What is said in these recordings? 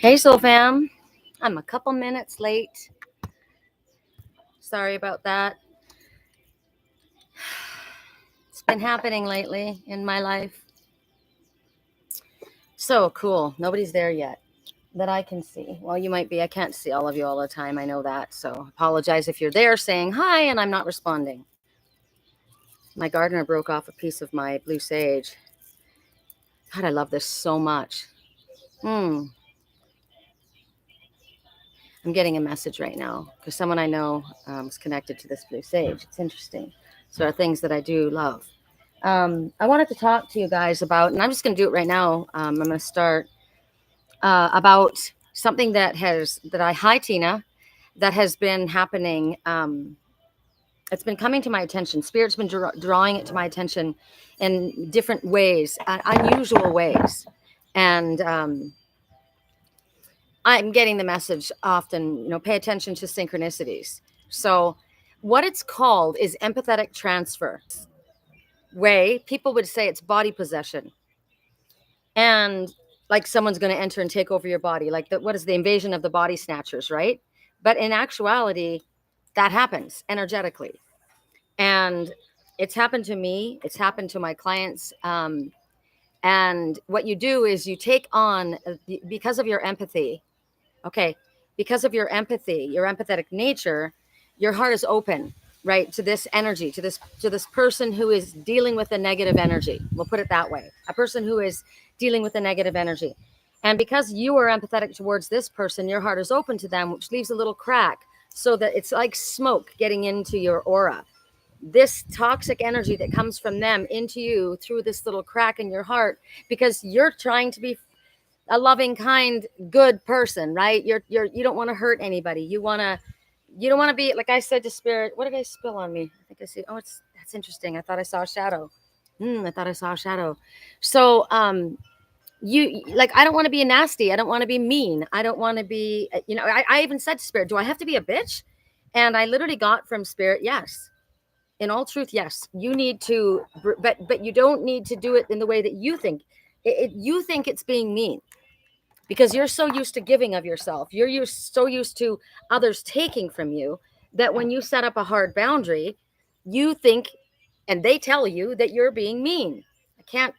Hey, Soul Fam. I'm a couple minutes late. Sorry about that. It's been happening lately in my life. So cool. Nobody's there yet that I can see. Well, you might be. I can't see all of you all the time. I know that. So apologize if you're there saying hi and I'm not responding. My gardener broke off a piece of my blue sage. God, I love this so much. I'm getting a message right now because someone I know is connected to this blue sage. It's interesting. So there are things that I do love. I wanted to talk to you guys about, and I'm just going to do it right now. I'm going to start about something hi Tina, that has been happening. It's been coming to my attention. Spirit's been drawing it to my attention in different ways, unusual ways. And I'm getting the message often, pay attention to synchronicities. So what it's called is empathetic transfer. Way people would say it's body possession, and like someone's going to enter and take over your body, like what is the invasion of the body snatchers, right? But in actuality, that happens energetically, and it's happened to me, it's happened to my clients. And what you do is you take on, because of your empathy, okay, because of your empathy, your empathetic nature, your heart is open, right, to this energy, to this person who is dealing with a negative energy. We'll put it that way. A person who is dealing with a negative energy. And because you are empathetic towards this person, your heart is open to them, which leaves a little crack so that it's like smoke getting into your aura. This toxic energy that comes from them into you through this little crack in your heart, because you're trying to be a loving, kind, good person, right? You don't want to hurt anybody. You don't want to be, like I said to Spirit. What did I spill on me? I think I see. Oh, that's interesting. I thought I saw a shadow. I thought I saw a shadow. So, I don't want to be nasty. I don't want to be mean. I don't want to be, I even said to Spirit, do I have to be a bitch? And I literally got from Spirit, yes. In all truth, yes. You need to, but you don't need to do it in the way that you think. You think it's being mean, because you're so used to giving of yourself. So used to others taking from you, that when you set up a hard boundary, you think, and they tell you that you're being mean. I can't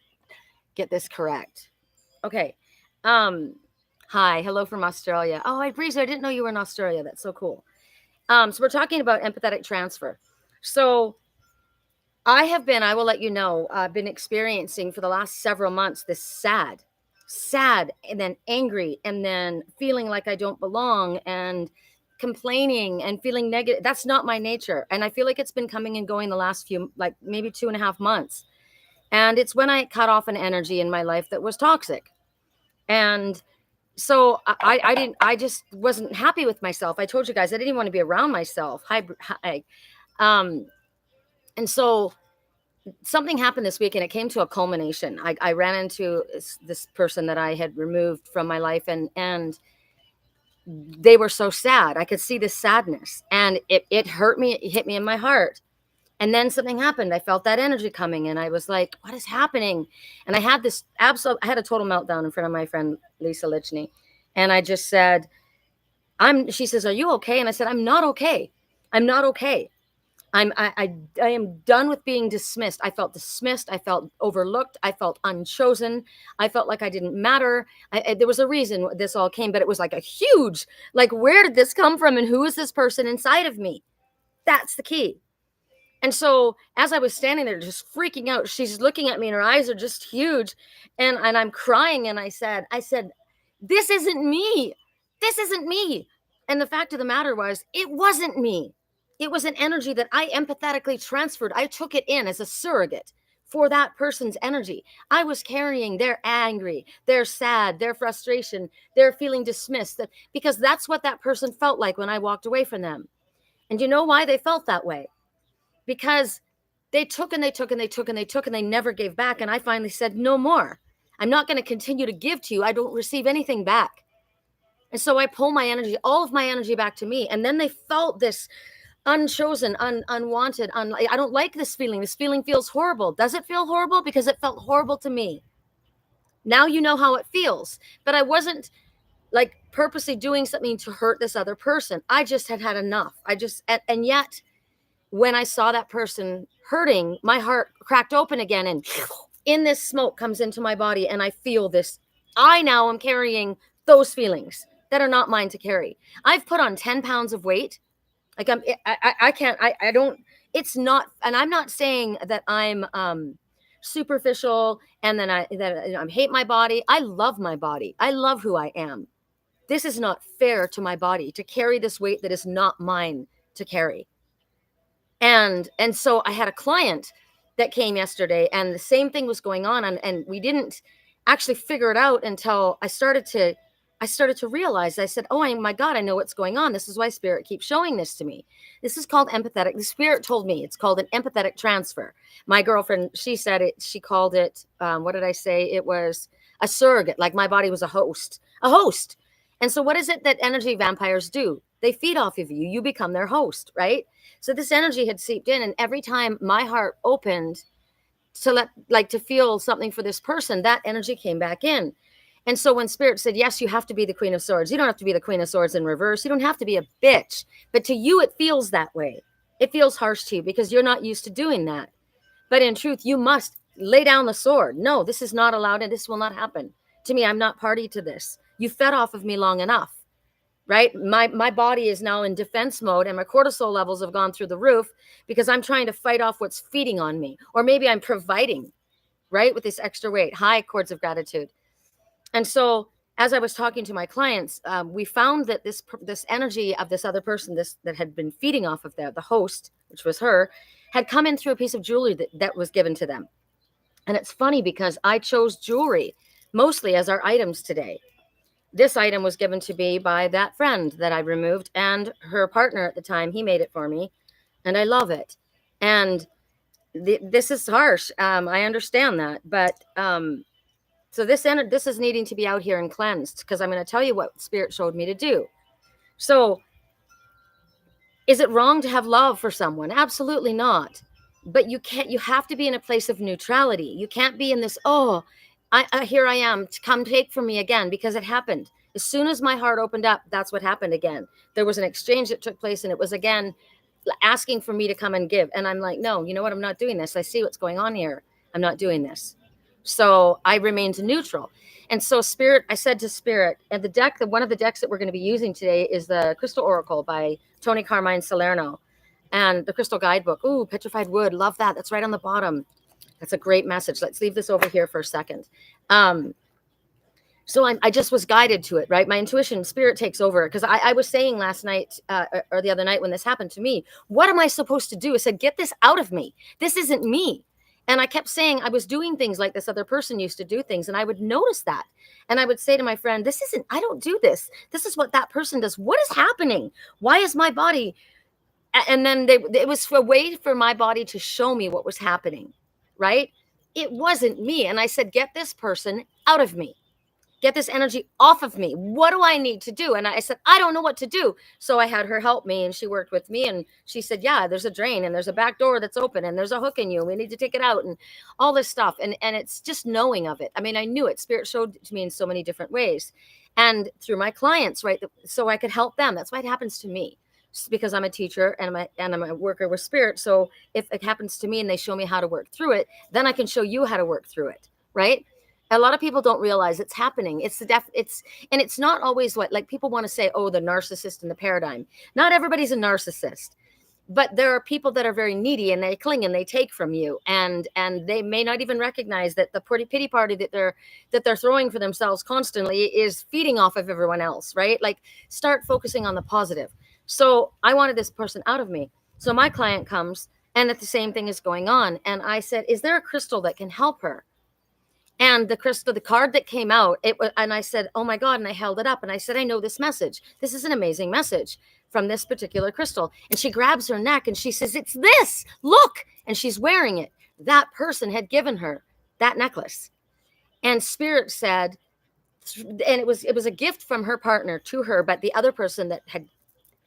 get this correct. Okay. Hi, hello from Australia. Oh, I breeze. I didn't know you were in Australia. That's so cool. So we're talking about empathetic transfer. So I will let you know, I've been experiencing for the last several months this sad, and then angry, and then feeling like I don't belong, and complaining and feeling negative. That's not my nature. And I feel like it's been coming and going the last few, like maybe 2.5 months. And it's when I cut off an energy in my life that was toxic. And so I just wasn't happy with myself. I told you guys I didn't even want to be around myself. And so something happened this week, and it came to a culmination. I ran into this person that I had removed from my life, and they were so sad. I could see this sadness, and it hurt me. It hit me in my heart. And then something happened. I felt that energy coming, and I was like, what is happening? And I had I had a total meltdown in front of my friend, Lisa Lichney. And I just said, she says, are you okay? And I said, I'm not okay. I'm not okay. I am done with being dismissed. I felt dismissed. I felt overlooked. I felt unchosen. I felt like I didn't matter. There was a reason this all came, but it was like a huge, like, where did this come from? And who is this person inside of me? That's the key. And so as I was standing there just freaking out, she's looking at me and her eyes are just huge. And I'm crying. And I said, this isn't me. This isn't me. And the fact of the matter was, it wasn't me. It was an energy that I empathetically transferred. I took it in as a surrogate for that person's energy. I was carrying their angry, their sad, their frustration, their feeling dismissed, because that's what that person felt like when I walked away from them. And you know why they felt that way? Because they took and they took and they took and they took and they never gave back. And I finally said, no more. I'm not going to continue to give to you. I don't receive anything back. And so I pull my energy, all of my energy, back to me. And then they felt this unchosen, unwanted. I don't like this feeling. This feeling feels horrible. Does it feel horrible? Because it felt horrible to me. Now you know how it feels. But I wasn't like purposely doing something to hurt this other person. I just had had enough. And yet when I saw that person hurting, my heart cracked open again, and in this smoke comes into my body, and I feel this. I now am carrying those feelings that are not mine to carry. I've put on 10 pounds of weight. Like I can't, I don't, it's not, and I'm not saying that I'm superficial and then I hate my body. I love my body. I love who I am. This is not fair to my body to carry this weight that is not mine to carry. And so I had a client that came yesterday, and the same thing was going on, and we didn't actually figure it out until I started to realize. I said, oh my God, I know what's going on. This is why spirit keeps showing this to me. This is called empathetic. The spirit told me it's called an empathetic transfer. My girlfriend, she said it, she called it, what did I say? It was a surrogate, like my body was a host. And so what is it that energy vampires do? They feed off of you. You become their host, right? So this energy had seeped in, and every time my heart opened to feel something for this person, that energy came back in. And so when spirit said, yes, you have to be the Queen of Swords. You don't have to be the Queen of Swords in reverse. You don't have to be a bitch. But to you, it feels that way. It feels harsh to you because you're not used to doing that. But in truth, you must lay down the sword. No, this is not allowed, and this will not happen. To me, I'm not party to this. You fed off of me long enough. Right? My body is now in defense mode, and my cortisol levels have gone through the roof because I'm trying to fight off what's feeding on me. Or maybe I'm providing, right, with this extra weight. High cords of gratitude. And so as I was talking to my clients, we found that this energy of this other person, this that had been feeding off of the host, which was her, had come in through a piece of jewelry that was given to them. And it's funny because I chose jewelry mostly as our items today. This item was given to me by that friend that I removed, and her partner at the time. He made it for me, and I love it. And this is harsh. I understand that, but so this is needing to be out here and cleansed, because I'm going to tell you what spirit showed me to do. So, is it wrong to have love for someone? Absolutely not. But you have to be in a place of neutrality. You can't be in this, oh, here I am, come take from me again, because it happened. As soon as my heart opened up, that's what happened again. There was an exchange that took place, and it was again asking for me to come and give. And I'm like, no, you know what? I'm not doing this. I see what's going on here. I'm not doing this. So I remained neutral. And so spirit, I said to spirit, and one of the decks that we're going to be using today is the Crystal Oracle by Tony Carmine Salerno, and the Crystal Guidebook. Ooh, petrified wood. Love that. That's right on the bottom. That's a great message. Let's leave this over here for a second. So I just was guided to it, right? My intuition, spirit takes over. Because I was saying last night or the other night when this happened to me, what am I supposed to do? I said, get this out of me. This isn't me. And I kept saying I was doing things like this other person used to do things. And I would notice that. And I would say to my friend, I don't do this. This is what that person does. What is happening? Why is my body? And then it was a way for my body to show me what was happening, right? It wasn't me. And I said, get this person out of me. Get this energy off of me. What do I need to do? And I said, I don't know what to do. So I had her help me, and she worked with me, and she said, yeah, there's a drain, and there's a back door that's open, and there's a hook in you. We need to take it out, and all this stuff. And it's just knowing of it. I mean, I knew it. Spirit showed it to me in so many different ways. And through my clients, right? So I could help them. That's why it happens to me. Because I'm a teacher and I'm a worker with spirit. So if it happens to me and they show me how to work through it, then I can show you how to work through it, right? A lot of people don't realize it's happening. And it's not always what, like, people want to say, oh, the narcissist and the paradigm. Not everybody's a narcissist, but there are people that are very needy, and they cling and they take from you, and they may not even recognize that the pity party that they're throwing for themselves constantly is feeding off of everyone else, right? Like, start focusing on the positive. So I wanted this person out of me. So my client comes, and the same thing is going on. And I said, is there a crystal that can help her? And the card that came out, and I said, oh my God. And I held it up, and I said, I know this message. This is an amazing message from this particular crystal. And she grabs her neck and she says, it's this, look. And she's wearing it. That person had given her that necklace. And spirit said, and it was a gift from her partner to her, but the other person that had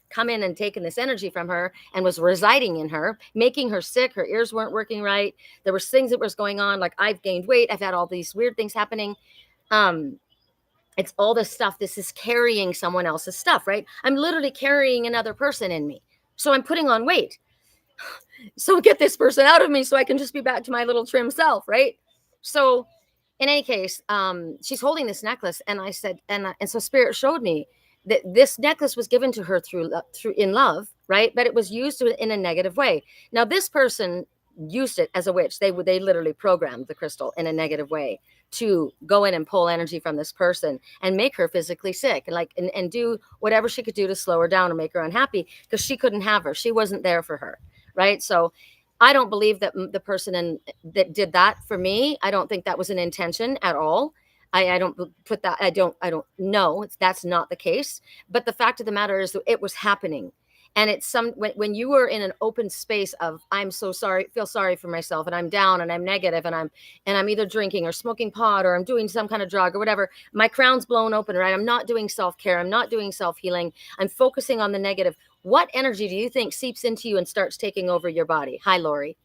come in and taken this energy from her and was residing in her, making her sick. Her ears weren't working right. There was things that was going on. Like, I've gained weight. I've had all these weird things happening. It's all this stuff. This is carrying someone else's stuff, right? I'm literally carrying another person in me. So I'm putting on weight. So get this person out of me so I can just be back to my little trim self, right? So in any case, she's holding this necklace, and I said, and so Spirit showed me that this necklace was given to her through in love, right? But it was used in a negative way. Now this person used it as a witch. They literally programmed the crystal in a negative way to go in and pull energy from this person and make her physically sick, and do whatever she could do to slow her down or make her unhappy, because she couldn't have her. She wasn't there for her, right? So I don't believe that the person that did that for me, I don't think that was an intention at all. I don't put that. I don't know. That's not the case. But the fact of the matter is that it was happening. And it's when you were in an open space of, I'm so sorry, feel sorry for myself, and I'm down and I'm negative, and I'm either drinking or smoking pot, or I'm doing some kind of drug or whatever. My crown's blown open, right? I'm not doing self-care. I'm not doing self-healing. I'm focusing on the negative. What energy do you think seeps into you and starts taking over your body? Hi, Lori.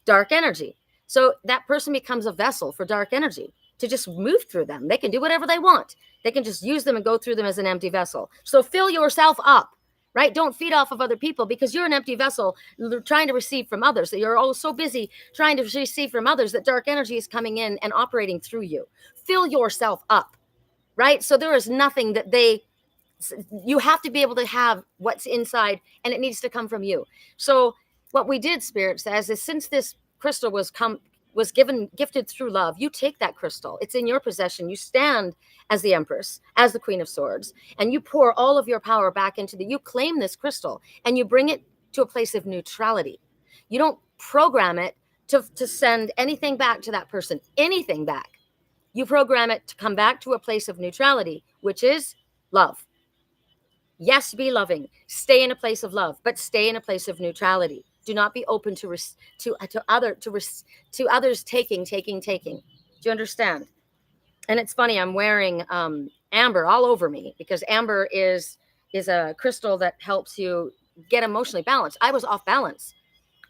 Dark energy. So that person becomes a vessel for dark energy to just move through them. They can do whatever they want. They can just use them and go through them as an empty vessel. So fill yourself up, right? Don't feed off of other people, because you're an empty vessel trying to receive from others. You're all so busy trying to receive from others that dark energy is coming in and operating through you. Fill yourself up, right? So there is nothing that you have to be able to have what's inside, and it needs to come from you. So what we did, Spirit says, is since this crystal was gifted through love, you take that crystal. It's in your possession. You stand as the Empress, as the Queen of Swords, and you pour all of your power back you claim this crystal, and you bring it to a place of neutrality. You don't program it to send anything back to that person, anything back. You program it to come back to a place of neutrality, which is love. Yes, be loving. Stay in a place of love, but stay in a place of neutrality. Do not be open to others taking. Do you understand? And it's funny, I'm wearing amber all over me, because amber is a crystal that helps you get emotionally balanced. I was off balance.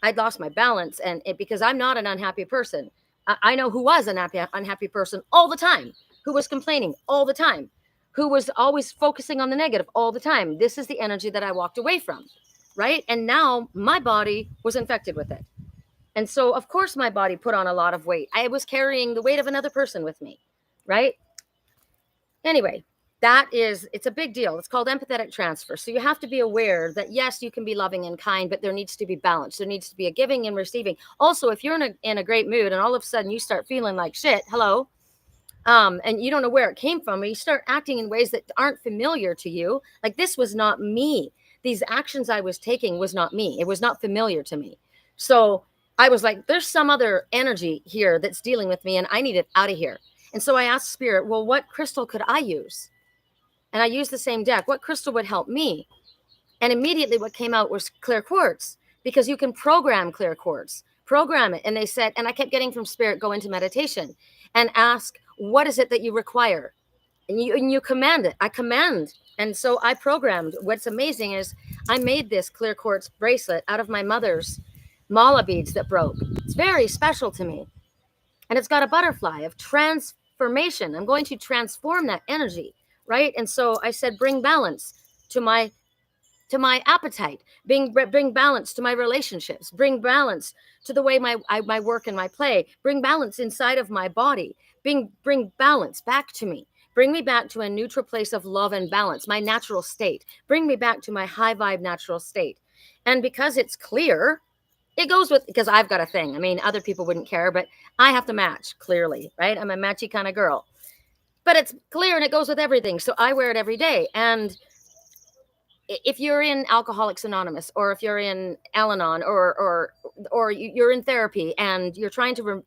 I'd lost my balance, and because I'm not an unhappy person. I know who was an unhappy person all the time, who was complaining all the time, who was always focusing on the negative all the time. This is the energy that I walked away from, right? And now my body was infected with it. And so, of course, my body put on a lot of weight. I was carrying the weight of another person with me, right? Anyway, it's a big deal. It's called empathetic transfer. So you have to be aware that, yes, you can be loving and kind, but there needs to be balance. There needs to be a giving and receiving. Also, if you're in a great mood and all of a sudden you start feeling like shit, hello, and you don't know where it came from, or you start acting in ways that aren't familiar to you, like, this was not me. These actions I was taking was not me. It was not familiar to me. So I was like, there's some other energy here that's dealing with me, and I need it out of here. And so I asked Spirit, well, what crystal could I use? And I used the same deck. What crystal would help me? And immediately what came out was clear quartz, because you can program clear quartz. Program it. And they said, and I kept getting from Spirit, go into meditation and ask, what is it that you require? And you command it. I command. And so I programmed. What's amazing is I made this clear quartz bracelet out of my mother's mala beads that broke. It's very special to me. And it's got a butterfly of transformation. I'm going to transform that energy, right? And so I said, bring balance to my appetite, bring balance to my relationships, bring balance to the way my work and my play, bring balance inside of my body, bring balance back to me, bring me back to a neutral place of love and balance, my natural state, bring me back to my high vibe natural state. And because it's clear, it goes with, because I've got a thing. I mean, other people wouldn't care, but I have to match, clearly, right? I'm a matchy kind of girl. But it's clear and it goes with everything. So I wear it every day. And if you're in Alcoholics Anonymous, or if you're in Al-Anon, or you're in therapy and you're trying to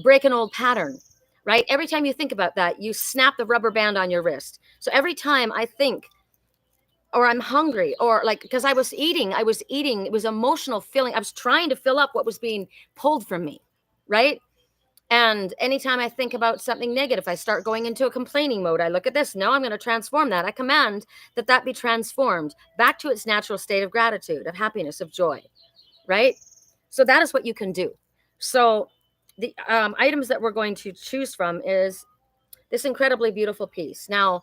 break an old pattern, right? Every time you think about that, you snap the rubber band on your wrist. So every time I think, or I'm hungry, or like, because I was eating, it was emotional filling. I was trying to fill up what was being pulled from me, right? And anytime I think about something negative, I start going into a complaining mode. I look at this. No, I'm going to transform that. I command that be transformed back to its natural state of gratitude, of happiness, of joy, right? So that is what you can do. So the items that we're going to choose from is This incredibly beautiful piece. Now,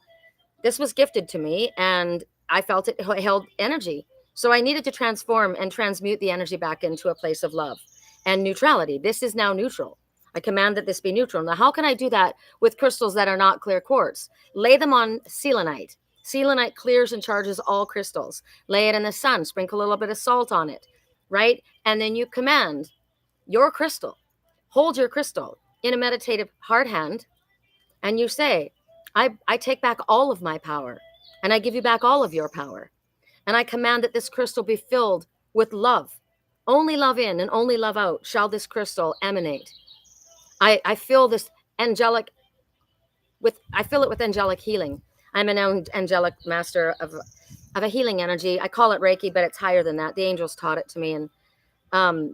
this was gifted to me and I felt it held energy. So I needed to transform and transmute the energy back into a place of love and neutrality. This is now neutral. I command that this be neutral. Now, how can I do that with crystals that are not clear quartz? Lay them on selenite. Selenite clears and charges all crystals. Lay it in the sun, sprinkle a little bit of salt on it, right? And then you command your crystal, hold your crystal in a meditative hard hand, and you say, I take back all of my power, and I give you back all of your power. And I command that this crystal be filled with love. Only love in and only love out shall this crystal emanate. I fill this angelic I fill it with angelic healing. I'm an angelic master of a healing energy. I call it Reiki, but it's higher than that. The angels taught it to me, and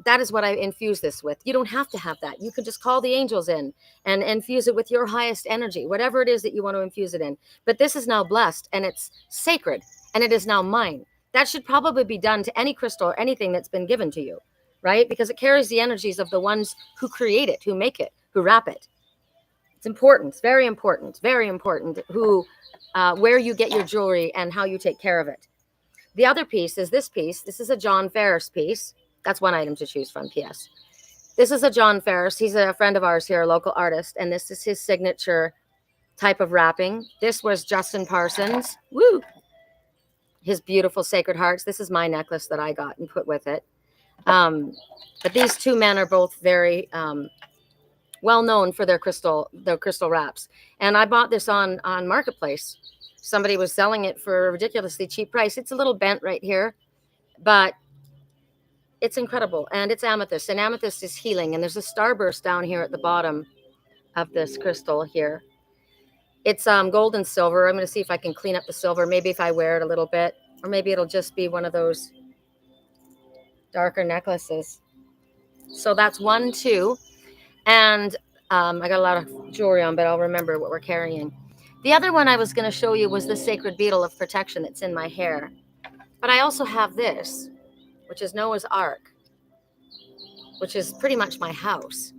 that is what I infuse this with. You don't have to have that. You can just call the angels in and infuse it with your highest energy, whatever it is that you want to infuse it in. But this is now blessed and it's sacred and it is now mine. That should probably be done to any crystal or anything that's been given to you, right? Because it carries the energies of the ones who create it, who make it, who wrap it. It's important. It's very important, who, where you get your jewelry and how you take care of it. The other piece is this piece. This is a John Ferris piece. That's one item to choose from, P.S. This is a John Ferris. He's a friend of ours here, a local artist, and this is his signature type of wrapping. This was Justin Parsons. Woo! His beautiful Sacred Hearts. This is my necklace that I got and put with it. But these two men are both very well known for their crystal wraps. And I bought this on Marketplace. Somebody was selling it for a ridiculously cheap price. It's a little bent right here, but it's incredible. And it's amethyst, and amethyst is healing. And there's a starburst down here at the bottom of this crystal here. It's gold and silver. I'm going to see if I can clean up the silver. Maybe if I wear it a little bit, or maybe it'll just be one of those darker necklaces. So that's 1, 2. And I got a lot of jewelry on, but I'll remember what we're carrying. The other one I was going to show you was the sacred beetle of protection that's in my hair. But I also have this, which is Noah's Ark, which is pretty much my house.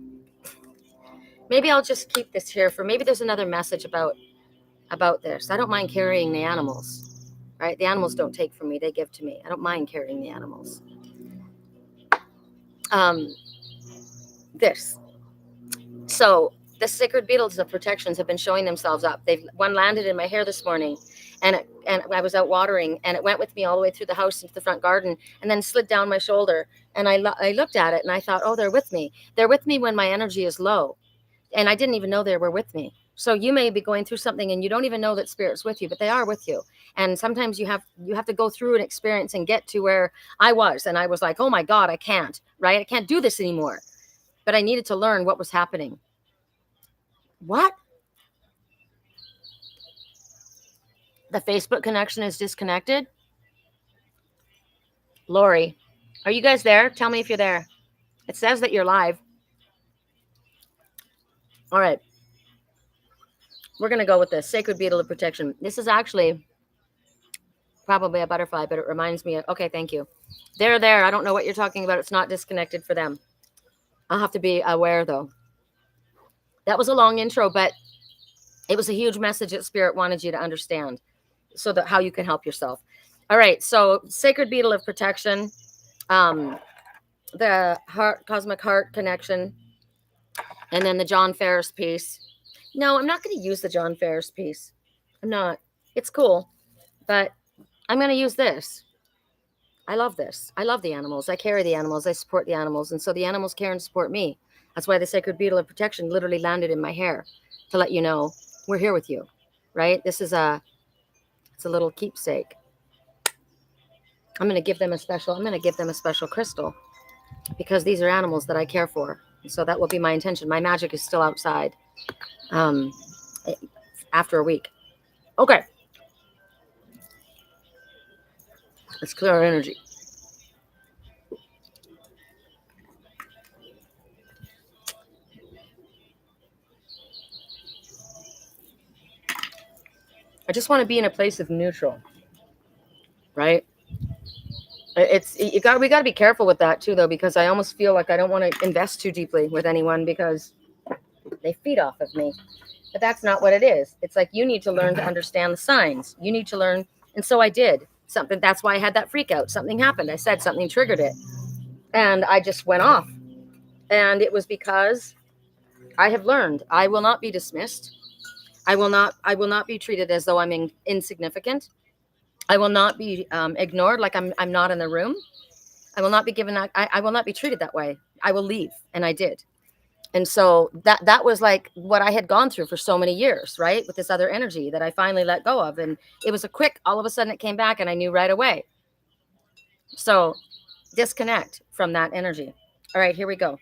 Maybe I'll just keep this here for, maybe there's another message about this. I don't mind carrying the animals, right? The animals don't take from me, they give to me. I don't mind carrying the animals. This. So the sacred beetles of protections have been showing themselves up. One landed in my hair this morning, and I was out watering, and it went with me all the way through the house into the front garden, and then slid down my shoulder. And I looked at it, and I thought, oh, they're with me. They're with me when my energy is low, and I didn't even know they were with me. So you may be going through something, and you don't even know that Spirit's with you, but they are with you. And sometimes you have to go through an experience and get to where I was, and I was like, oh my God, I can't, right? I can't do this anymore. But I needed to learn what was happening. What? The Facebook connection is disconnected? Lori, are you guys there? Tell me if you're there. It says that you're live. All right. We're going to go with the sacred beetle of protection. This is actually probably a butterfly, but it reminds me of, okay, thank you. They're there. I don't know what you're talking about. It's not disconnected for them. I'll have to be aware, though. That was a long intro, but it was a huge message that Spirit wanted you to understand, so that how you can help yourself. All right, so sacred beetle of protection, the heart, cosmic heart connection, and then the John Ferris piece. No, I'm not going to use the John Ferris piece. I'm not. It's cool, but I'm going to use this. I love this. I love the animals. I carry the animals. I support the animals. And so the animals care and support me. That's why the sacred beetle of protection literally landed in my hair, to let you know we're here with you, right? This is it's a little keepsake. I'm going to give them a special crystal, because these are animals that I care for. And so that will be my intention. My magic is still outside after a week. Okay. Let's clear our energy. I just want to be in a place of neutral, right? We got to be careful with that too, though, because I almost feel like I don't want to invest too deeply with anyone, because they feed off of me. But that's not what it is. It's like you need to learn to understand the signs. You need to learn. And so I did something. That's why I had that freak out. Something happened. I said something triggered it. And I just went off. And it was because I have learned I will not be dismissed. I will not be treated as though I'm insignificant. I will not be ignored like I'm not in the room. I will not be given that. I will not be treated that way. I will leave. And I did. And so that was like what I had gone through for so many years, right? With this other energy that I finally let go of. And it was a quick, all of a sudden it came back and I knew right away. So disconnect from that energy. All right, here we go.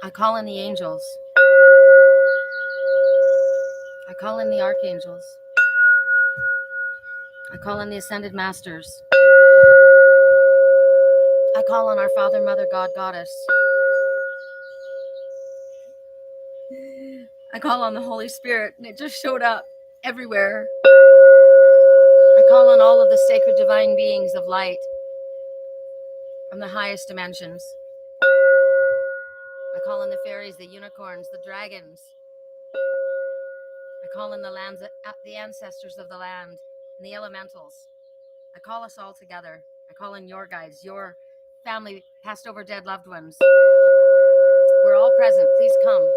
I call in the angels. I call in the archangels. I call in the ascended masters. I call on our Father, Mother, God, Goddess. I call on the Holy Spirit, and it just showed up everywhere. I call on all of the sacred divine beings of light from the highest dimensions. I call in the fairies, the unicorns, the dragons. I call in the ancestors of the land, and the elementals. I call us all together. I call in your guides, your family, passed over dead loved ones. We're all present. Please come.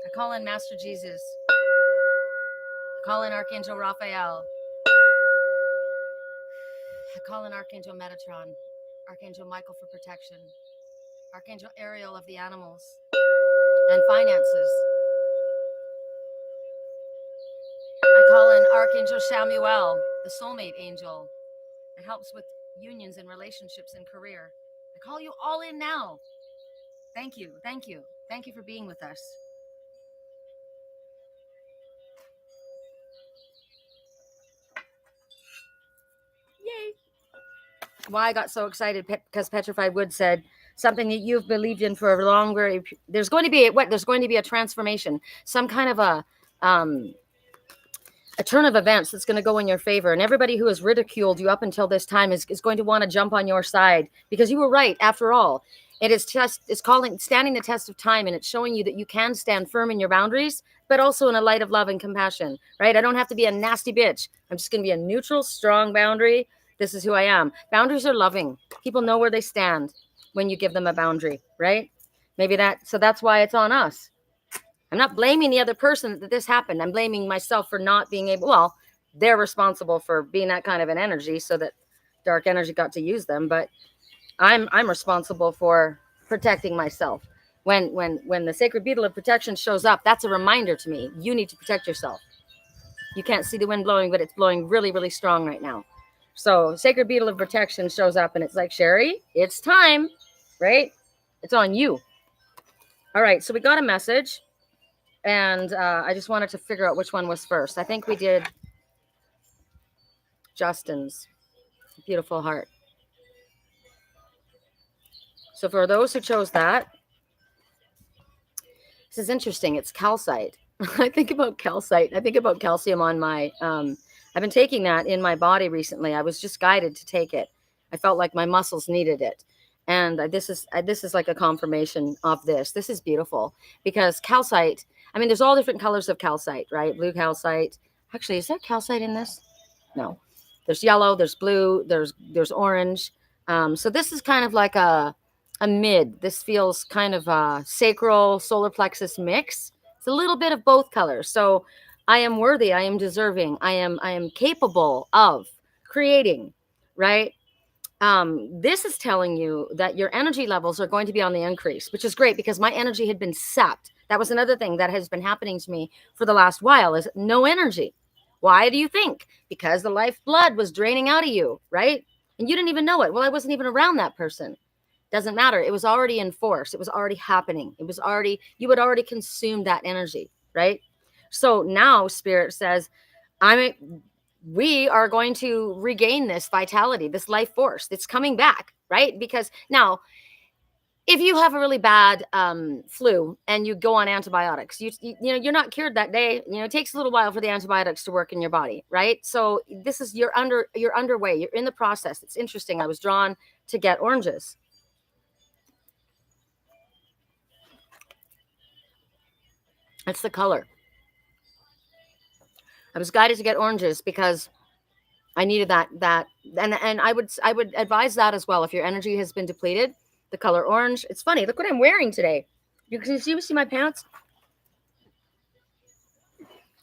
I call in Master Jesus. I call in Archangel Raphael. I call in Archangel Metatron, Archangel Michael for protection, Archangel Ariel of the animals and finances. I call in Archangel Shamuel, the soulmate angel. It helps with unions and relationships and career. I call you all in now. Thank you. Thank you. Thank you for being with us. Yay. Why I got so excited because Petrified Wood said something that you've believed in for a long, there's going to be a transformation, some kind of a turn of events that's going to go in your favor. And everybody who has ridiculed you up until this time is going to want to jump on your side because you were right. After all, it's standing the test of time, and it's showing you that you can stand firm in your boundaries, but also in a light of love and compassion, right? I don't have to be a nasty bitch. I'm just going to be a neutral, strong boundary. This is who I am. Boundaries are loving. People know where they stand when you give them a boundary, right? So that's why it's on us. I'm not blaming the other person that this happened. I'm blaming myself for not being able. Well, they're responsible for being that kind of an energy, so that dark energy got to use them. But I'm responsible for protecting myself. When the sacred beetle of protection shows up, that's a reminder to me. You need to protect yourself. You can't see the wind blowing, but it's blowing really, really strong right now. So sacred beetle of protection shows up, and it's like, Sherri, it's time, right? It's on you. All right. So we got a message. And I just wanted to figure out which one was first. I think we did Justin's beautiful heart. So for those who chose that, this is interesting. It's calcite. I think about calcite. I think about calcium on my, I've been taking that in my body recently. I was just guided to take it. I felt like my muscles needed it. And this is like a confirmation of this. This is beautiful because calcite, I mean, there's all different colors of calcite, right? Blue calcite. Actually, is there calcite in this? No. There's yellow, there's blue, there's orange. So this is kind of like a mid. This feels kind of a sacral solar plexus mix. It's a little bit of both colors. So I am worthy. I am deserving. I am capable of creating, right? This is telling you that your energy levels are going to be on the increase, which is great because my energy had been sapped. That was another thing that has been happening to me for the last while is no energy. Why do you think? Because the lifeblood was draining out of you, right? And you didn't even know it. Well, I wasn't even around that person. Doesn't matter. It was already in force. It was already happening. You had already consumed that energy, right? So now Spirit says, we are going to regain this vitality, this life force. It's coming back, right? Because now, if you have a really bad flu and you go on antibiotics, you know you're not cured that day. You know, it takes a little while for the antibiotics to work in your body, right? So this is you're underway. You're in the process. It's interesting. I was drawn to get oranges. That's the color. I was guided to get oranges because I needed that and I would advise that as well if your energy has been depleted. The color orange. It's funny. Look what I'm wearing today. You can see my pants.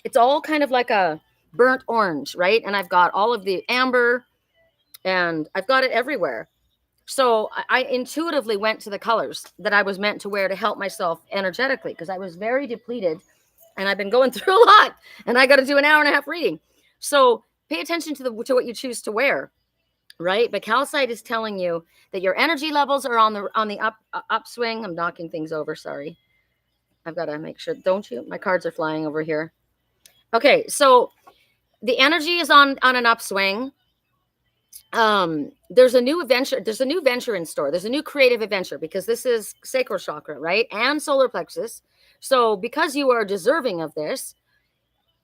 It's all kind of like a burnt orange, right? And I've got all of the amber and I've got it everywhere. So I intuitively went to the colors that I was meant to wear to help myself energetically because I was very depleted and I've been going through a lot and I got to do an hour and a half reading. So pay attention to what you choose to wear, right? But calcite is telling you that your energy levels are on the upswing. I'm knocking things over, sorry. I've got to make sure, don't you? My cards are flying over here. Okay, so the energy is on an upswing. There's a new venture in store. There's a new creative adventure because this is sacral chakra, right? And solar plexus. So because you are deserving of this,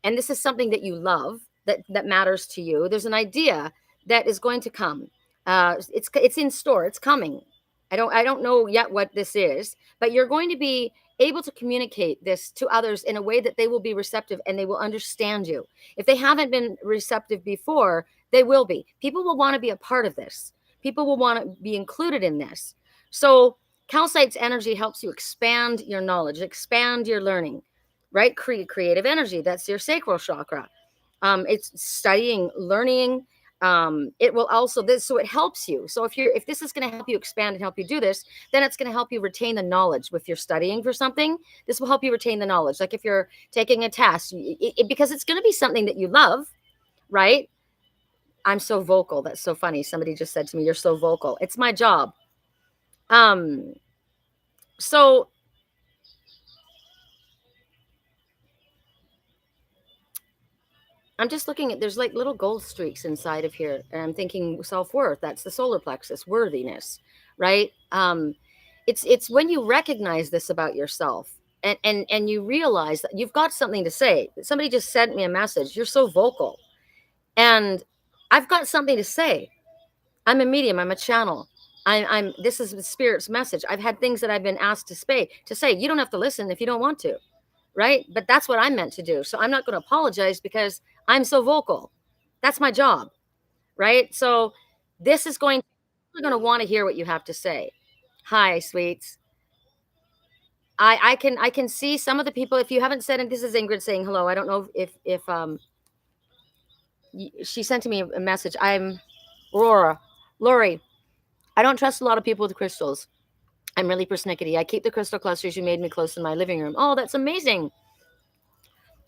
and this is something that you love, that matters to you, there's an idea that is going to come. It's in store. It's coming. I don't know yet what this is, but you're going to be able to communicate this to others in a way that they will be receptive and they will understand you. If they haven't been receptive before, they will be. People will want to be a part of this. People will want to be included in this. So calcite's energy helps you expand your knowledge, expand your learning, right? Creative energy. That's your sacral chakra. It's studying, learning. It will also so it helps you. So if this is going to help you expand and help you do this, then it's going to help you retain the knowledge. If you're studying for something, this will help you retain the knowledge. Like if you're taking a test, because it's going to be something that you love, right? I'm so vocal. That's so funny. Somebody just said to me, "You're so vocal." It's my job. So I'm just looking at, there's like little gold streaks inside of here. And I'm thinking self-worth. That's the solar plexus, worthiness, right? It's when you recognize this about yourself and you realize that you've got something to say. Somebody just sent me a message. You're so vocal. And I've got something to say. I'm a medium. I'm a channel. This is the spirit's message. I've had things that I've been asked to say. You don't have to listen if you don't want to, right? But that's what I'm meant to do. So I'm not going to apologize because I'm so vocal. That's my job, right? So this is going to want to hear what you have to say. Hi, sweets. I can see some of the people. If you haven't said it, this is Ingrid saying hello. I don't know if she sent to me a message. I'm Lori. I don't trust a lot of people with crystals. I'm really persnickety. I keep the crystal clusters you made me close in my living room. Oh, that's amazing.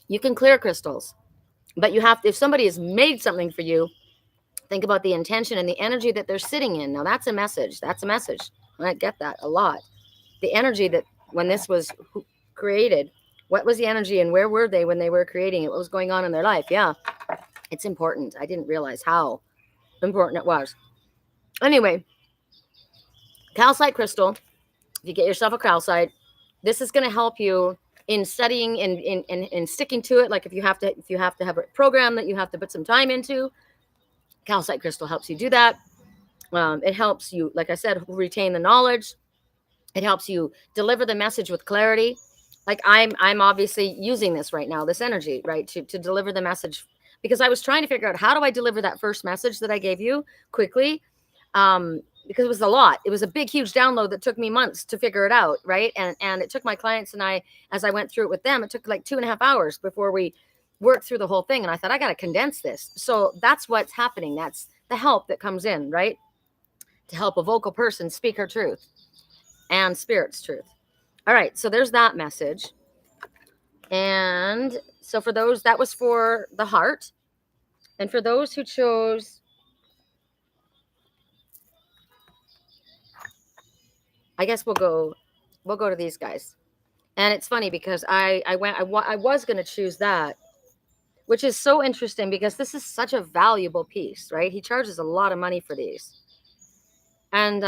You can clear crystals, but you have to, if somebody has made something for you, think about the intention and the energy that they're sitting in. Now that's a message. That's a message. I get that a lot. The energy that when this was created, what was the energy and where were they when they were creating it? What was going on in their life? Yeah, it's important. I didn't realize how important it was. Anyway, calcite crystal. If you get yourself a calcite, this is going to help you in studying and in sticking to it. Like if you have to have a program that you have to put some time into, calcite crystal helps you do that. It helps you, like I said, retain the knowledge. It helps you deliver the message with clarity. Like I'm obviously using this right now, this energy, right, to deliver the message, because I was trying to figure out how do I deliver that first message that I gave you quickly. Because it was a lot. It was a big, huge download that took me months to figure it out, right? And it took my clients and I, as I went through it with them, it took like 2.5 hours before we worked through the whole thing. And I thought, I got to condense this. So that's what's happening. That's the help that comes in, right? To help a vocal person speak her truth and spirit's truth. All right, so there's that message. And so for those, that was for the heart. And for those who chose, I guess we'll go to these guys. And it's funny because I was going to choose that, which is so interesting because this is such a valuable piece, right? He charges a lot of money for these. And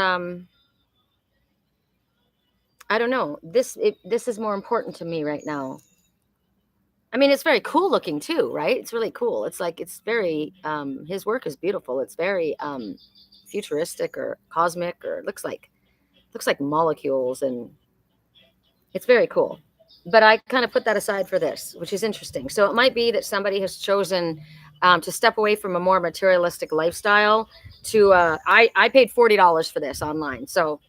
I don't know, this is more important to me right now. I mean, it's very cool looking too, right? It's really cool. It's like, it's very, his work is beautiful. It's very futuristic or cosmic, or it looks like molecules, and it's very cool. But I kind of put that aside for this, which is interesting. So it might be that somebody has chosen to step away from a more materialistic lifestyle to, I paid $40 for this online. So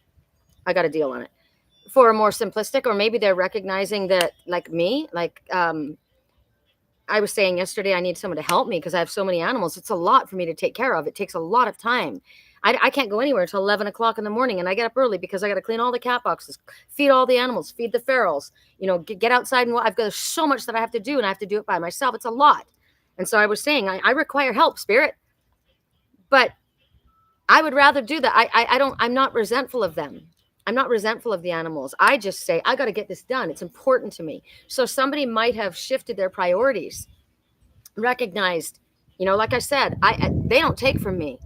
I got a deal on it for a more simplistic, or maybe they're recognizing that, like me, like, I was saying yesterday, I need someone to help me because I have so many animals. It's a lot for me to take care of. It takes a lot of time. I can't go anywhere until 11 o'clock in the morning, and I get up early because I got to clean all the cat boxes, feed all the animals, feed the ferals, get outside. And I've got so much that I have to do, and I have to do it by myself. It's a lot. And so I was saying, I require help, Spirit, but I would rather do that. I'm not resentful of them. I'm not resentful of the animals. I just say, I got to get this done. It's important to me. So somebody might have shifted their priorities, recognized, like I said, they don't take from me.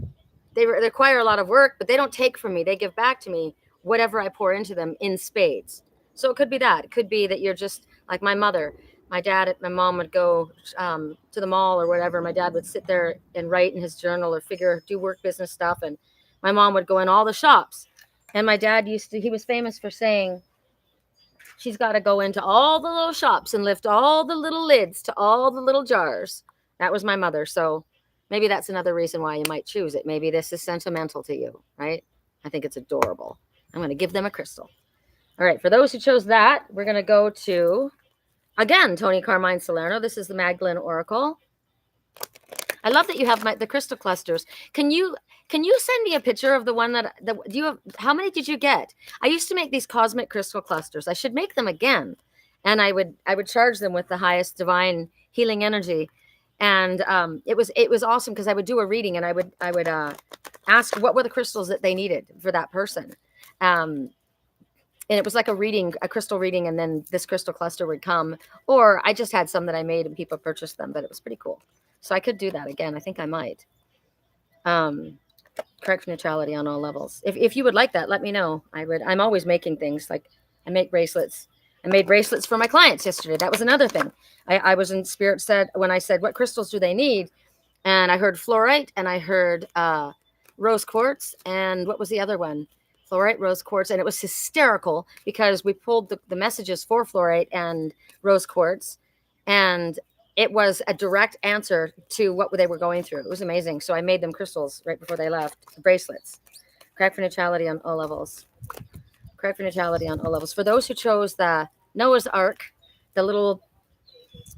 They require a lot of work, but they don't take from me. They give back to me whatever I pour into them in spades. So it could be that. It could be that you're just like my mother. My mom would go to the mall or whatever. My dad would sit there and write in his journal or do work business stuff. And my mom would go in all the shops. And my dad he was famous for saying, she's got to go into all the little shops and lift all the little lids to all the little jars. That was my mother. So maybe that's another reason why you might choose it. Maybe this is sentimental to you, right? I think it's adorable. I'm going to give them a crystal. All right. For those who chose that, we're going to go to, again, Tony Carmine Salerno. This is the Magdalene Oracle. I love that you have the crystal clusters. Can you send me a picture of the one that do you have? How many did you get? I used to make these cosmic crystal clusters. I should make them again, and I would charge them with the highest divine healing energy. And it was awesome because I would do a reading, and I would ask what were the crystals that they needed for that person. And it was like a crystal reading, and then this crystal cluster would come, or I just had some that I made and people purchased them, but it was pretty cool. So I could do that again. I think I might. Correct neutrality on all levels. If you would like that, let me know. I'm always making things. Like I make bracelets. I made bracelets for my clients yesterday. That was another thing. I was in spirit when I said, what crystals do they need? And I heard fluorite, and I heard rose quartz. And what was the other one? Fluorite, rose quartz. And it was hysterical because we pulled the messages for fluorite and rose quartz. And it was a direct answer to what they were going through. It was amazing. So I made them crystals right before they left, bracelets. Correct for neutrality on all levels. Correct for neutrality on all levels. For those who chose the Noah's Ark, the little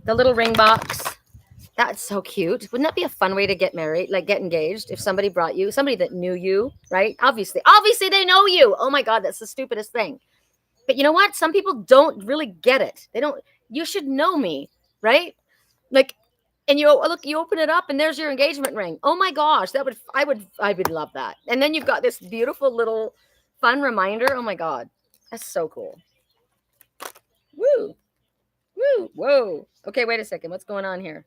ring box, that's so cute. Wouldn't that be a fun way to get married, like get engaged? If somebody brought you, somebody that knew you, right? Obviously they know you. Oh my God, that's the stupidest thing. But you know what? Some people don't really get it. You should know me, right? Like, and you open it up and there's your engagement ring. Oh my gosh, I would love that. And then you've got this beautiful little fun reminder. Oh my God, that's so cool. Woo, woo, whoa. Okay, wait a second. What's going on here?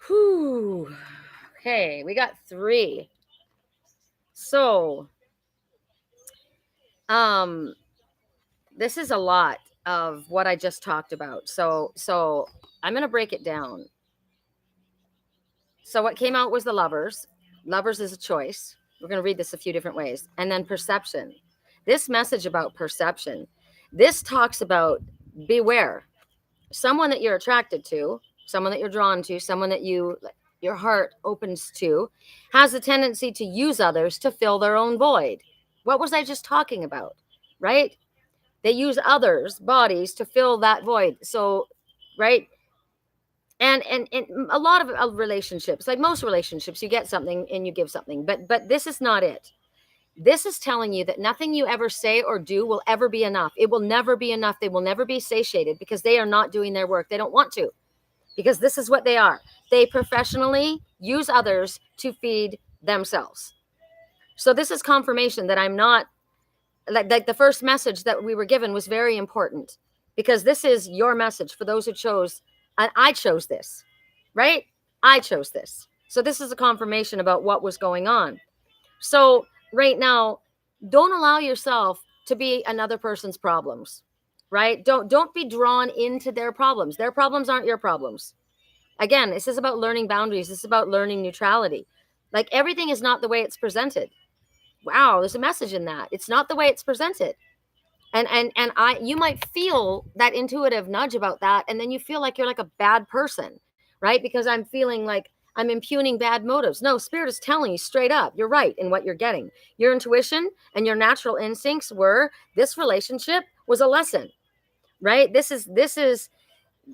Whew. Okay, we got 3. So, this is a lot of what I just talked about. So I'm going to break it down. So what came out was the Lovers. Lovers is a choice. We're going to read this a few different ways. And then perception. This message about perception. This talks about beware. Someone that you're attracted to, someone that you're drawn to, someone that your heart opens to, has a tendency to use others to fill their own void. What was I just talking about? Right? They use others' bodies to fill that void. So, right? And a lot of relationships, like most relationships, you get something and you give something. But this is not it. This is telling you that nothing you ever say or do will ever be enough. It will never be enough. They will never be satiated because they are not doing their work. They don't want to, because this is what they are. They professionally use others to feed themselves. So this is confirmation that I'm not, like the first message that we were given was very important, because this is your message for those who chose I chose this, right? I chose this. So this is a confirmation about what was going on. So right now, don't allow yourself to be another person's problems, right? Don't be drawn into their problems. Their problems aren't your problems. Again, this is about learning boundaries. This is about learning neutrality. Like, everything is not the way it's presented. Wow, there's a message in that. It's not the way it's presented. And you might feel that intuitive nudge about that, and then you feel like you're like a bad person, right? Because I'm feeling like I'm impugning bad motives. No, spirit is telling you straight up, you're right in what you're getting. Your intuition and your natural instincts were, this relationship was a lesson, right? This is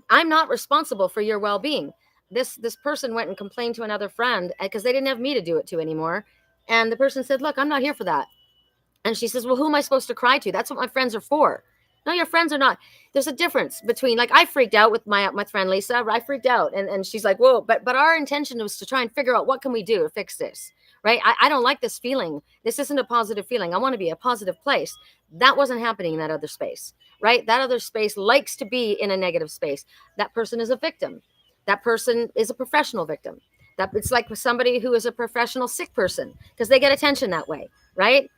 I'm not responsible for your well-being. This person went and complained to another friend because they didn't have me to do it to anymore. And the person said, look, I'm not here for that. And she says, well, who am I supposed to cry to? That's what my friends are for. No, your friends are not. There's a difference between, like, I freaked out with my friend Lisa. I freaked out. And she's like, whoa, but our intention was to try and figure out what can we do to fix this, right? I don't like this feeling. This isn't a positive feeling. I want to be a positive place. That wasn't happening in that other space, right? That other space likes to be in a negative space. That person is a victim. That person is a professional victim. That it's like somebody who is a professional sick person because they get attention that way, right?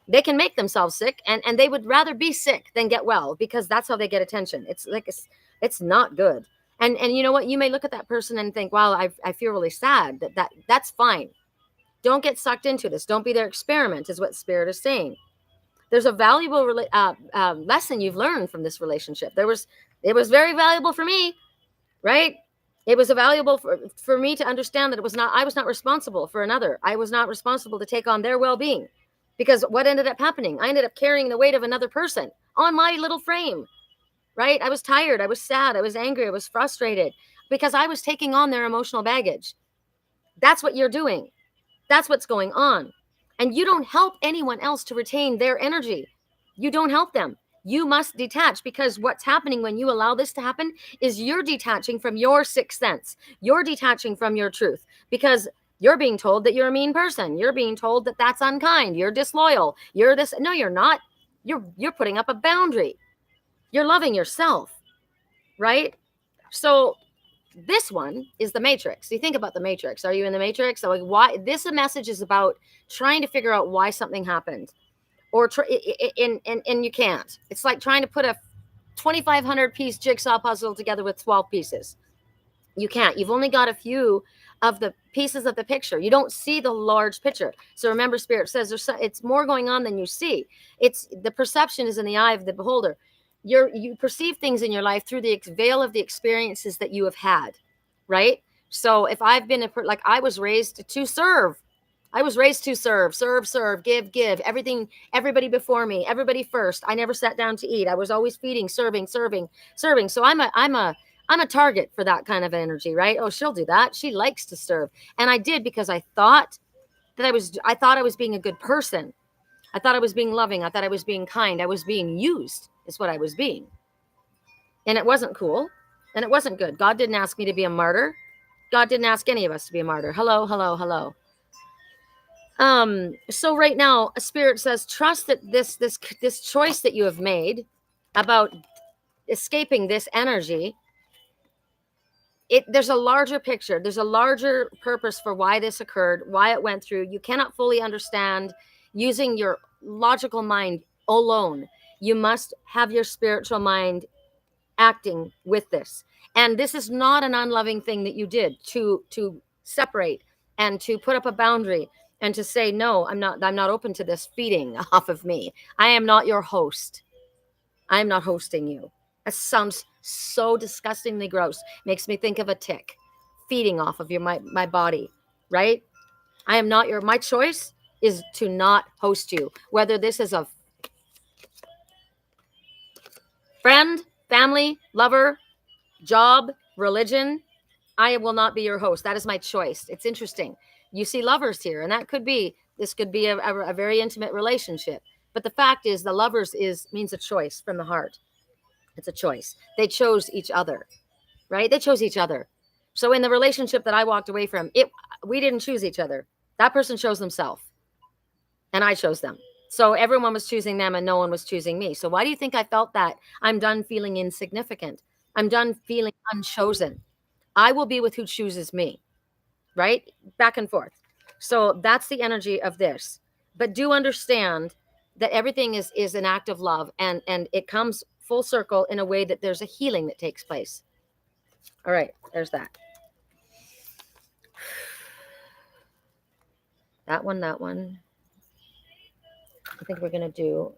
They can make themselves sick, and they would rather be sick than get well because that's how they get attention. It's like, it's not good. And you know what? You may look at that person and think, wow, I feel really sad. That's fine. Don't get sucked into this. Don't be their experiment, is what spirit is saying. There's a valuable lesson you've learned from this relationship. It was very valuable for me, right? It was valuable for me to understand that I was not responsible for another. I was not responsible to take on their well-being. Because what ended up happening? I ended up carrying the weight of another person on my little frame, right? I was tired. I was sad. I was angry. I was frustrated because I was taking on their emotional baggage. That's what you're doing. That's what's going on. And you don't help anyone else to retain their energy. You don't help them. You must detach, because what's happening when you allow this to happen is you're detaching from your sixth sense. You're detaching from your truth, because you're being told that you're a mean person. You're being told that that's unkind. You're disloyal. You're this. No, you're not. You're putting up a boundary. You're loving yourself, right? So this one is the matrix. You think about the matrix. Are you in the matrix? So like, why this message is about trying to figure out why something happened, or and you can't. It's like trying to put a 2,500 piece jigsaw puzzle together with 12 pieces. You can't. You've only got a few of the pieces of the picture. You don't see the large picture. So remember, spirit says it's more going on than you see. It's the perception is in the eye of the beholder. You perceive things in your life through the veil of the experiences that you have had, right? So if I've been like, I was raised to serve. I was raised to serve, give, everything, everybody before me, everybody first. I never sat down to eat. I was always feeding, serving. So I'm a target for that kind of energy, right? Oh, she'll do that. She likes to serve. And I did, because I thought I was being a good person. I thought I was being loving. I thought I was being kind. I was being used, is what I was being. And it wasn't cool. And it wasn't good. God didn't ask me to be a martyr. God didn't ask any of us to be a martyr. Hello. So right now, a spirit says, trust that this choice that you have made about escaping this energy, there's a larger picture. There's a larger purpose for why this occurred, why it went through. You cannot fully understand using your logical mind alone. You must have your spiritual mind acting with this. And this is not an unloving thing that you did to separate and to put up a boundary and to say, no, I'm not open to this feeding off of me. I am not your host. I am not hosting you. That sounds so disgustingly gross. Makes me think of a tick feeding off of my body, right? I am not my choice is to not host you. Whether this is a friend, family, lover, job, religion, I will not be your host. That is my choice. It's interesting. You see lovers here, and this could be a very intimate relationship. But the fact is, the lovers means a choice from the heart. It's a choice. They chose each other, right? They chose each other. So in the relationship that I walked away from, we didn't choose each other. That person chose themselves, and I chose them. So everyone was choosing them, and no one was choosing me. So why do you think I felt that? I'm done feeling insignificant. I'm done feeling unchosen. I will be with who chooses me, right? Back and forth. So that's the energy of this. But do understand that everything is an act of love, and it comes full circle in a way that there's a healing that takes place. All right, there's that. That one, that one. I think we're going to do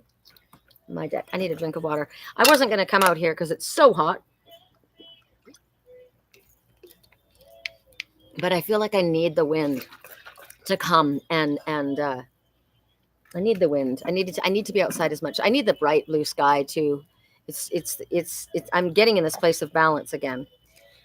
my deck. I need a drink of water. I wasn't going to come out here because it's so hot. But I feel like I need the wind to come, and I need the wind. I need to be outside as much. I need the bright blue sky too. It's I'm getting in this place of balance again.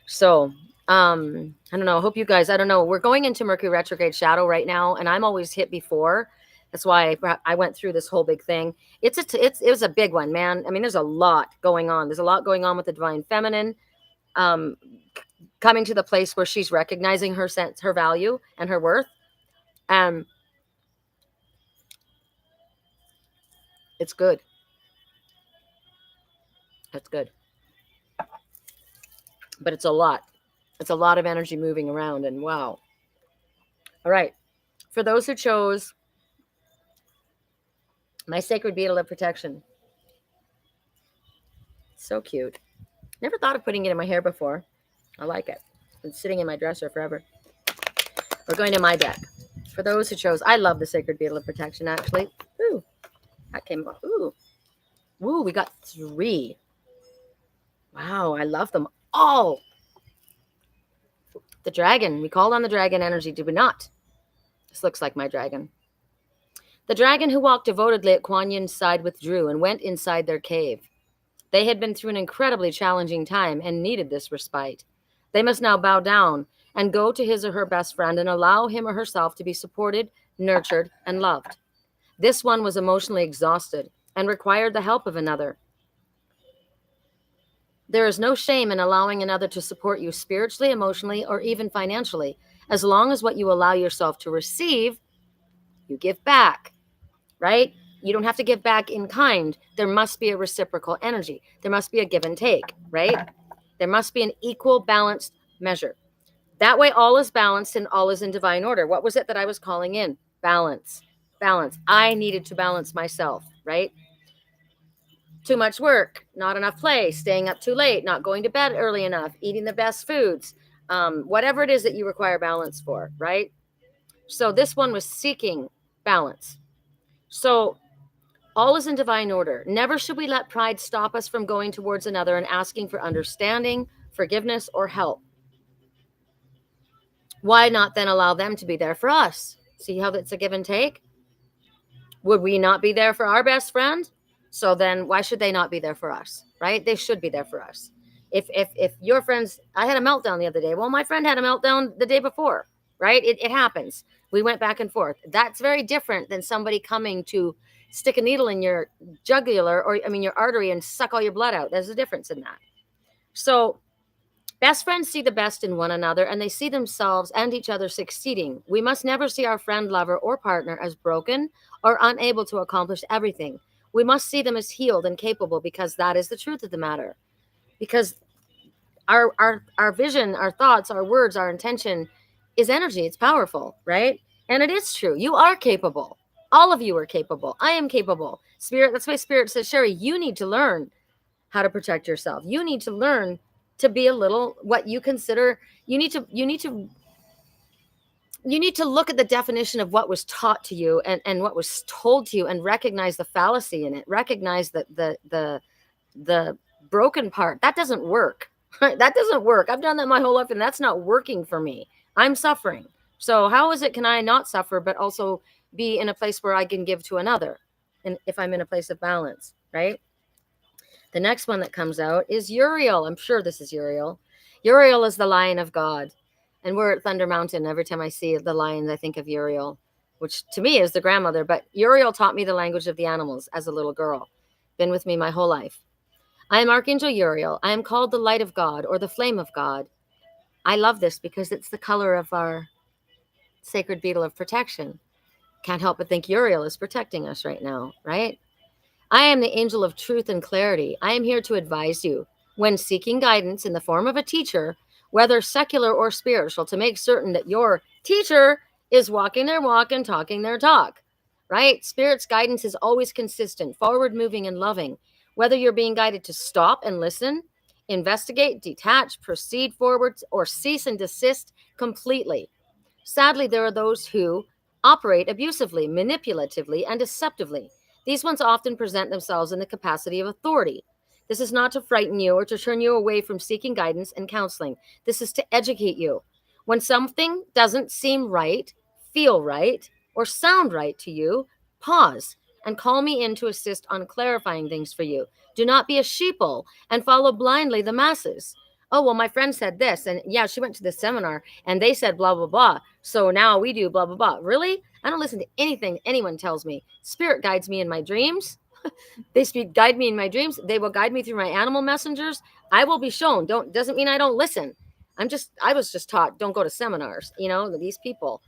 So, I don't know. I hope you guys, I don't know. We're going into Mercury retrograde shadow right now, and I'm always hit before. That's why I went through this whole big thing. It was a big one, man. I mean, there's a lot going on. There's a lot going on with the divine feminine, um, coming to the place where she's recognizing her sense, her value, and her worth. It's good. It's good. But it's a lot. It's a lot of energy moving around, and wow. All right. For those who chose my sacred beetle of protection. So cute. Never thought of putting it in my hair before. I like it. It's been sitting in my dresser forever. We're going to my deck. For those who chose, I love the sacred beetle of protection, actually. Ooh, that came up. Ooh. Ooh, we got 3. Wow, I love them all. The dragon. We called on the dragon energy, did we not? This looks like my dragon. The dragon who walked devotedly at Kuan Yin's side withdrew and went inside their cave. They had been through an incredibly challenging time and needed this respite. They must now bow down and go to his or her best friend and allow him or herself to be supported, nurtured, and loved. This one was emotionally exhausted and required the help of another. There is no shame in allowing another to support you spiritually, emotionally, or even financially, as long as what you allow yourself to receive, you give back, right? You don't have to give back in kind. There must be a reciprocal energy. There must be a give and take, right? There must be an equal, balanced measure. That way, all is balanced and all is in divine order. What was it that I was calling in? Balance. Balance. I needed to balance myself, right? Too much work, not enough play, staying up too late, not going to bed early enough, eating the best foods, whatever it is that you require balance for, right? So this one was seeking balance. So all is in divine order. Never should we let pride stop us from going towards another and asking for understanding, forgiveness, or help. Why not then allow them to be there for us? See how that's a give and take? Would we not be there for our best friend? So then why should they not be there for us, right? They should be there for us. If your friends, I had a meltdown the other day. Well, my friend had a meltdown the day before, right? It happens. We went back and forth. That's very different than somebody coming to stick a needle in your jugular, or your artery, and suck all your blood out. There's a difference in that. So best friends see the best in one another, and they see themselves and each other succeeding. We must never see our friend, lover, or partner as broken or unable to accomplish everything. We must see them as healed and capable, because that is the truth of the matter. Because our vision, our thoughts, our words, our intention is energy. It's powerful, right? And it is true. You are capable. All of you are capable. I am capable. Spirit, that's why Spirit says, Sherri, you need to learn how to protect yourself. You need to learn to be a little what you consider. You need to look at the definition of what was taught to you and what was told to you, and recognize the fallacy in it. Recognize that the broken part, that doesn't work. That doesn't work. I've done that my whole life, and that's not working for me. I'm suffering. So how is it can I not suffer, but also be in a place where I can give to another? And if I'm in a place of balance, right? The next one that comes out is Uriel. I'm sure this is Uriel. Uriel is the lion of God. And we're at Thunder Mountain. Every time I see the lions, I think of Uriel, which to me is the grandmother. But Uriel taught me the language of the animals as a little girl. Been with me my whole life. I am Archangel Uriel. I am called the light of God, or the flame of God. I love this because it's the color of our sacred beetle of protection. Can't help but think Uriel is protecting us right now, right? I am the angel of truth and clarity. I am here to advise you. when seeking guidance in the form of a teacher, whether secular or spiritual, to make certain that your teacher is walking their walk and talking their talk, right? Spirit's guidance is always consistent, forward moving, and loving. Whether you're being guided to stop and listen, investigate, detach, proceed forwards, or cease and desist completely. Sadly, there are those who operate abusively, manipulatively, and deceptively. These ones often present themselves in the capacity of authority. This is not to frighten you or to turn you away from seeking guidance and counseling. This is to educate you. When something doesn't seem right, feel right, or sound right to you, pause and call me in to assist on clarifying things for you. Do not be a sheeple and follow blindly the masses. Oh, well, my friend said this, and yeah, she went to this seminar and they said blah, blah, blah. So now we do blah, blah, blah. Really? I don't listen to anything anyone tells me. Spirit guides me in my dreams. Guide me in my dreams. They will guide me through my animal messengers. I will be shown. Doesn't mean I don't listen. I was just taught, don't go to seminars. These people,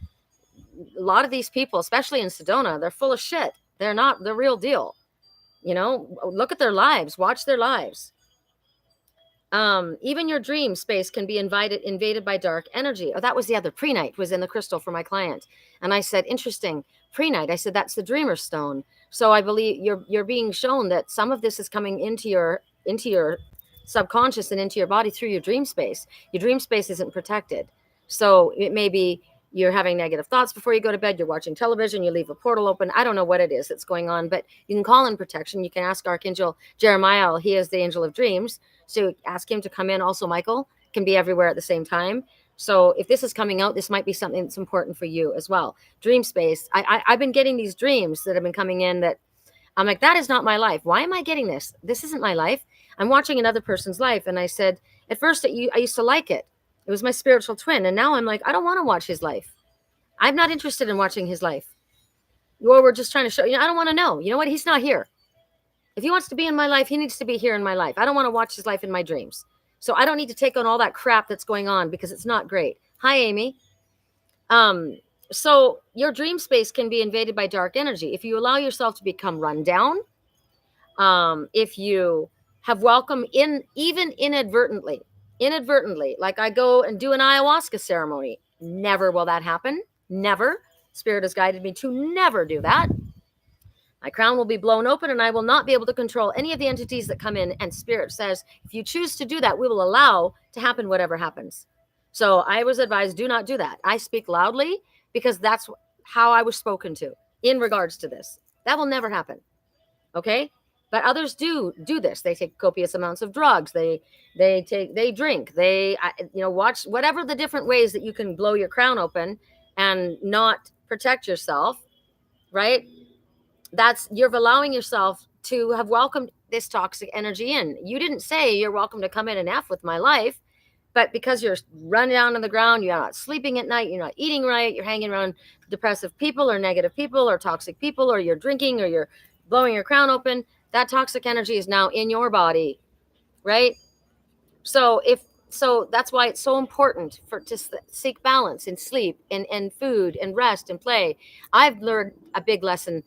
a lot of these people, especially in Sedona, they're full of shit. They're not the real deal. Look at their lives, watch their lives. Even your dream space can be invaded by dark energy. Oh, that was the other pre-night was in the crystal for my client. And I said, interesting, pre-night. I said, that's the dreamer stone. So I believe you're being shown that some of this is coming into your subconscious and into your body through your dream space. Your dream space isn't protected. So it may be you're having negative thoughts before you go to bed, you're watching television, you leave a portal open. I don't know what it is that's going on, but you can call in protection. You can ask Archangel Jeremiah. He is the angel of dreams. So ask him to come in. Also, Michael can be everywhere at the same time. So if this is coming out, this might be something that's important for you as well. Dream space. I've been getting these dreams that have been coming in that I'm like, that is not my life. Why am I getting this? This isn't my life. I'm watching another person's life. And I said, at first I used to like it. It was my spiritual twin. And now I'm like, I don't want to watch his life. I'm not interested in watching his life. Or we're just trying to show, I don't want to know. You know what? He's not here. If he wants to be in my life, he needs to be here in my life. I don't want to watch his life in my dreams. So I don't need to take on all that crap that's going on because it's not great. Hi, Amy. So your dream space can be invaded by dark energy. If you allow yourself to become run down, if you have welcome even inadvertently, like I go and do an ayahuasca ceremony, never will that happen. Never. Spirit has guided me to never do that. My crown will be blown open and I will not be able to control any of the entities that come in. And Spirit says, if you choose to do that, we will allow to happen whatever happens. So I was advised, do not do that. I speak loudly because that's how I was spoken to in regards to this. That will never happen. Okay? But others do this. They take copious amounts of drugs. They drink. They watch whatever the different ways that you can blow your crown open and not protect yourself, right? You're allowing yourself to have welcomed this toxic energy in. You didn't say you're welcome to come in and F with my life, but because you're running down on the ground, you're not sleeping at night, you're not eating right, you're hanging around depressive people or negative people or toxic people, or you're drinking or you're blowing your crown open, that toxic energy is now in your body, right? So that's why it's so important to seek balance in sleep and food and rest and play. I've learned a big lesson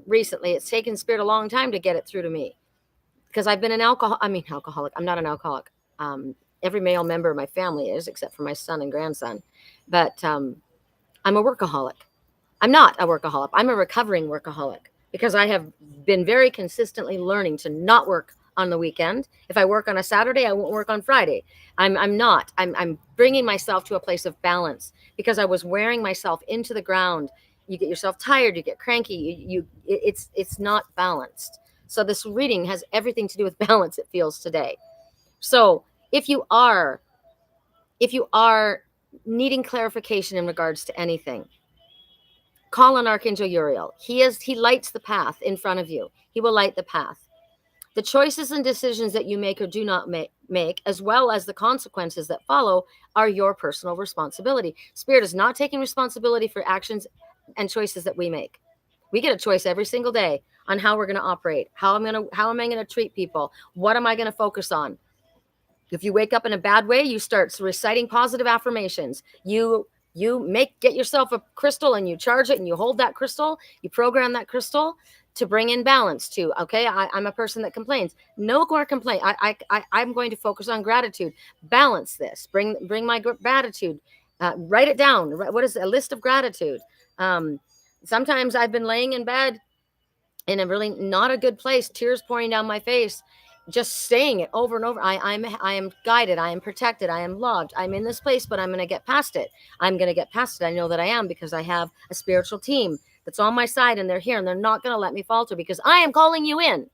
recently. It's taken Spirit a long time to get it through to me because I've been an alcoholic. I'm not an alcoholic. Every male member of my family is, except for my son and grandson. But I'm a workaholic. I'm not a workaholic. I'm a recovering workaholic because I have been very consistently learning to not work on the weekend. If I work on a Saturday, I won't work on Friday. I'm bringing myself to a place of balance because I was wearing myself into the ground. You get yourself tired, you get cranky, it's not balanced. So this reading has everything to do with balance, it feels today. So if you are needing clarification in regards to anything, call on Archangel Uriel. He lights the path in front of you. He will light the path. The choices and decisions that you make or do not make, as well as the consequences that follow, are your personal responsibility. Spirit is not taking responsibility for actions and choices that we make. We get a choice every single day on how we're going to operate, how am I going to treat people, what am I going to focus on. If you wake up in a bad way, you start reciting positive affirmations. You get yourself a crystal and you charge it and you hold that crystal, you program that crystal to bring in balance to. Okay, I'm a person that complains. No more complaint. I'm going to focus on gratitude. Balance this. Bring my gratitude. Write it down. What is a list of gratitude? Sometimes I've been laying in bed in a really not a good place, tears pouring down my face, just saying it over and over. I am guided. I am protected. I am loved. I'm in this place, but I'm going to get past it. I'm going to get past it. I know that I am, because I have a spiritual team that's on my side, and they're here, and they're not going to let me falter, because I am calling you in.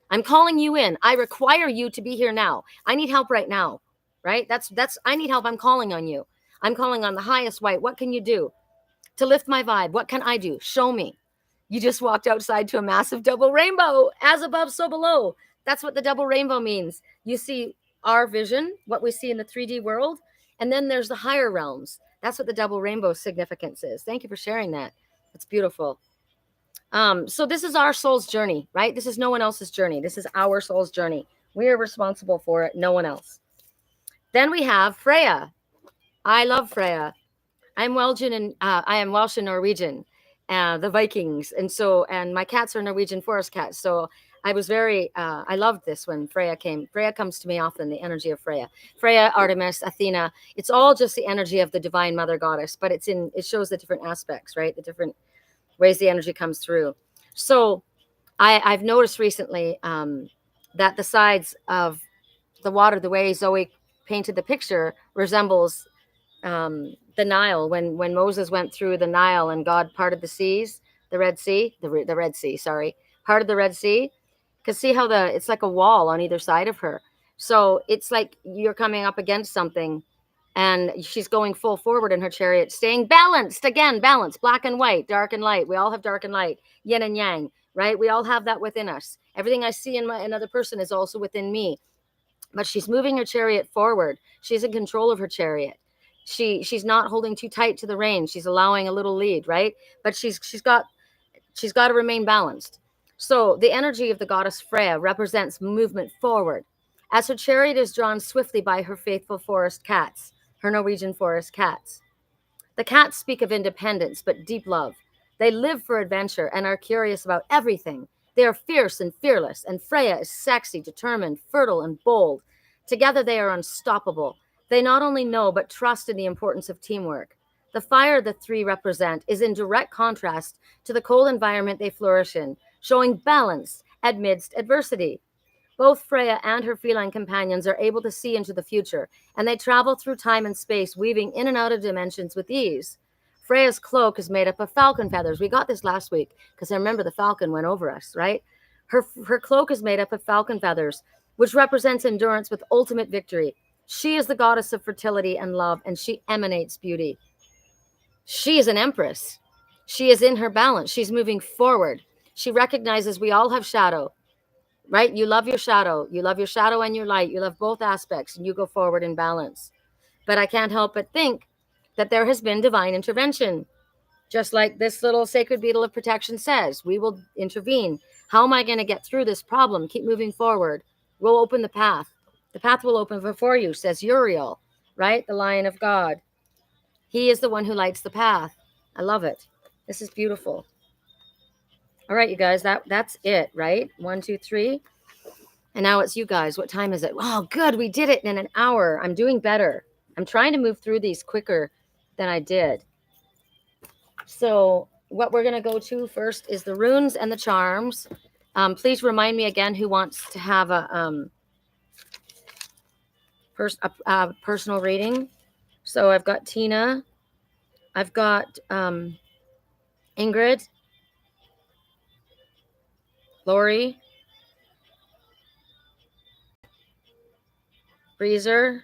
I'm calling you in. I require you to be here now. I need help right now. Right? That's I need help. I'm calling on you. I'm calling on the highest white. What can you do to lift my vibe? What can I do? Show me. You just walked outside to a massive double rainbow, as above, so below. That's what the double rainbow means. You see our vision, what we see in the 3D world, and then there's the higher realms. That's what the double rainbow significance is. Thank you for sharing that. That's beautiful. So this is our soul's journey, right? This is no one else's journey. This is our soul's journey. We are responsible for it, no one else. Then we have Freya. I love Freya. I am Welsh and Norwegian, the Vikings, and my cats are Norwegian forest cats. So I was I loved this when Freya came. Freya comes to me often, the energy of Freya. Freya, Artemis, Athena. It's all just the energy of the divine mother goddess, but it shows the different aspects, right? The different ways the energy comes through. So I've noticed recently that the sides of the water, the way Zoe painted the picture, resembles the Nile, when Moses went through the Nile and God parted the seas, the Red Sea, the Red Sea, sorry, parted the Red Sea. Because see how it's like a wall on either side of her. So it's like you're coming up against something, and she's going full forward in her chariot, staying balanced. Again, balance, black and white, dark and light. We all have dark and light, yin and yang, right? We all have that within us. Everything I see in another person is also within me. But she's moving her chariot forward. She's in control of her chariot. She's not holding too tight to the reins. She's allowing a little lead, right? But she's got to remain balanced. So the energy of the goddess Freya represents movement forward, as her chariot is drawn swiftly by her faithful forest cats, her Norwegian forest cats. The cats speak of independence, but deep love. They live for adventure and are curious about everything. They are fierce and fearless, and Freya is sexy, determined, fertile, and bold. Together they are unstoppable. They not only know, but trust in the importance of teamwork. The fire the three represent is in direct contrast to the cold environment they flourish in, showing balance amidst adversity. Both Freya and her feline companions are able to see into the future, and they travel through time and space, weaving in and out of dimensions with ease. Freya's cloak is made up of falcon feathers. We got this last week because I remember the falcon went over us, right? Her cloak is made up of falcon feathers, which represents endurance with ultimate victory. She is the goddess of fertility and love, and she emanates beauty. She is an empress. She is in her balance. She's moving forward. She recognizes we all have shadow, right? You love your shadow. You love your shadow and your light. You love both aspects, and you go forward in balance. But I can't help but think that there has been divine intervention. Just like this little sacred beetle of protection says, we will intervene. How am I going to get through this problem? Keep moving forward. We'll open the path. The path will open before you, says Uriel, right? The Lion of God. He is the one who lights the path. I love it. This is beautiful. All right, you guys, that's it, right? 1, 2, 3. And now it's you guys. What time is it? Oh, good. We did it in an hour. I'm doing better. I'm trying to move through these quicker than I did. So what we're going to go to first is the runes and the charms. Please remind me again who wants to have a personal reading. So I've got Tina. I've got Ingrid. Lori. Breezer.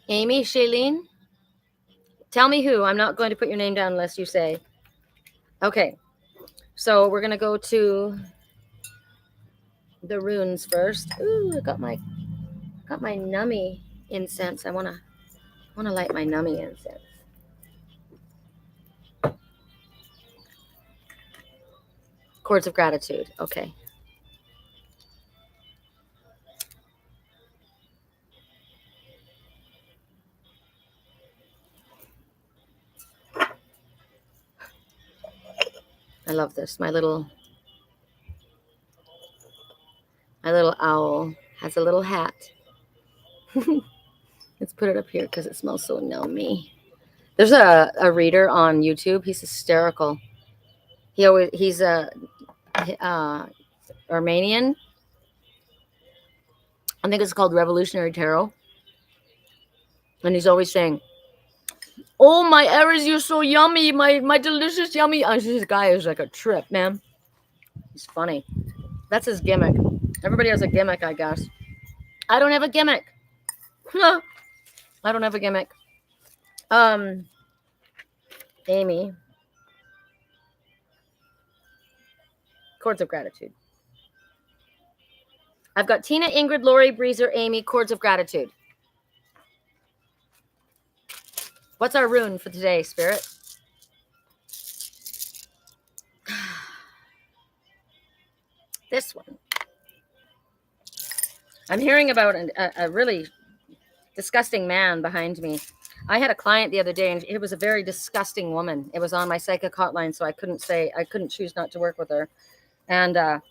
Amy, Shailene. Tell me who. I'm not going to put your name down unless you say. Okay. So we're going to go to the runes first. Ooh, I got my nummy incense. I want to light my nummy incense. Chords of gratitude. Okay. I love this. My little owl has a little hat. Let's put it up here because it smells so yummy. There's a reader on YouTube. He's hysterical. He's a Armenian. I think it's called Revolutionary Tarot. And he's always saying, "Oh, my Aries, you're so yummy. My delicious yummy." This guy is like a trip, man. He's funny. That's his gimmick. Everybody has a gimmick, I guess. I don't have a gimmick. I don't have a gimmick. Amy. Chords of gratitude. I've got Tina, Ingrid, Lori, Breezer, Amy, chords of gratitude. What's our rune for today, Spirit? This one. I'm hearing about a really disgusting man behind me. I had a client the other day, and it was a very disgusting woman. It was on my psychic hotline, so I couldn't choose not to work with her. And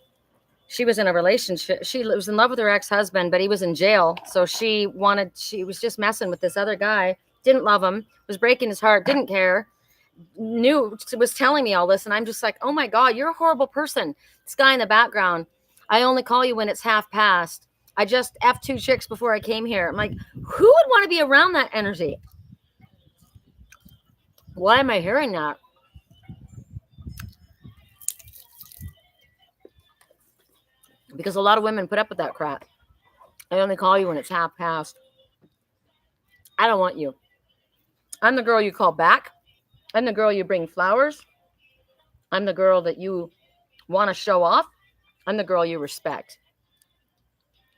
she was in a relationship. She was in love with her ex-husband, but he was in jail. So she was just messing with this other guy, didn't love him, was breaking his heart, didn't care, was telling me all this. And I'm just like, oh my God, you're a horrible person. This guy in the background, I only call you when it's half past. I just F 2 chicks before I came here. I'm like, who would want to be around that energy? Why am I hearing that? Because a lot of women put up with that crap. I only call you when it's half past. I don't want you. I'm the girl you call back. I'm the girl you bring flowers. I'm the girl that you want to show off. I'm the girl you respect.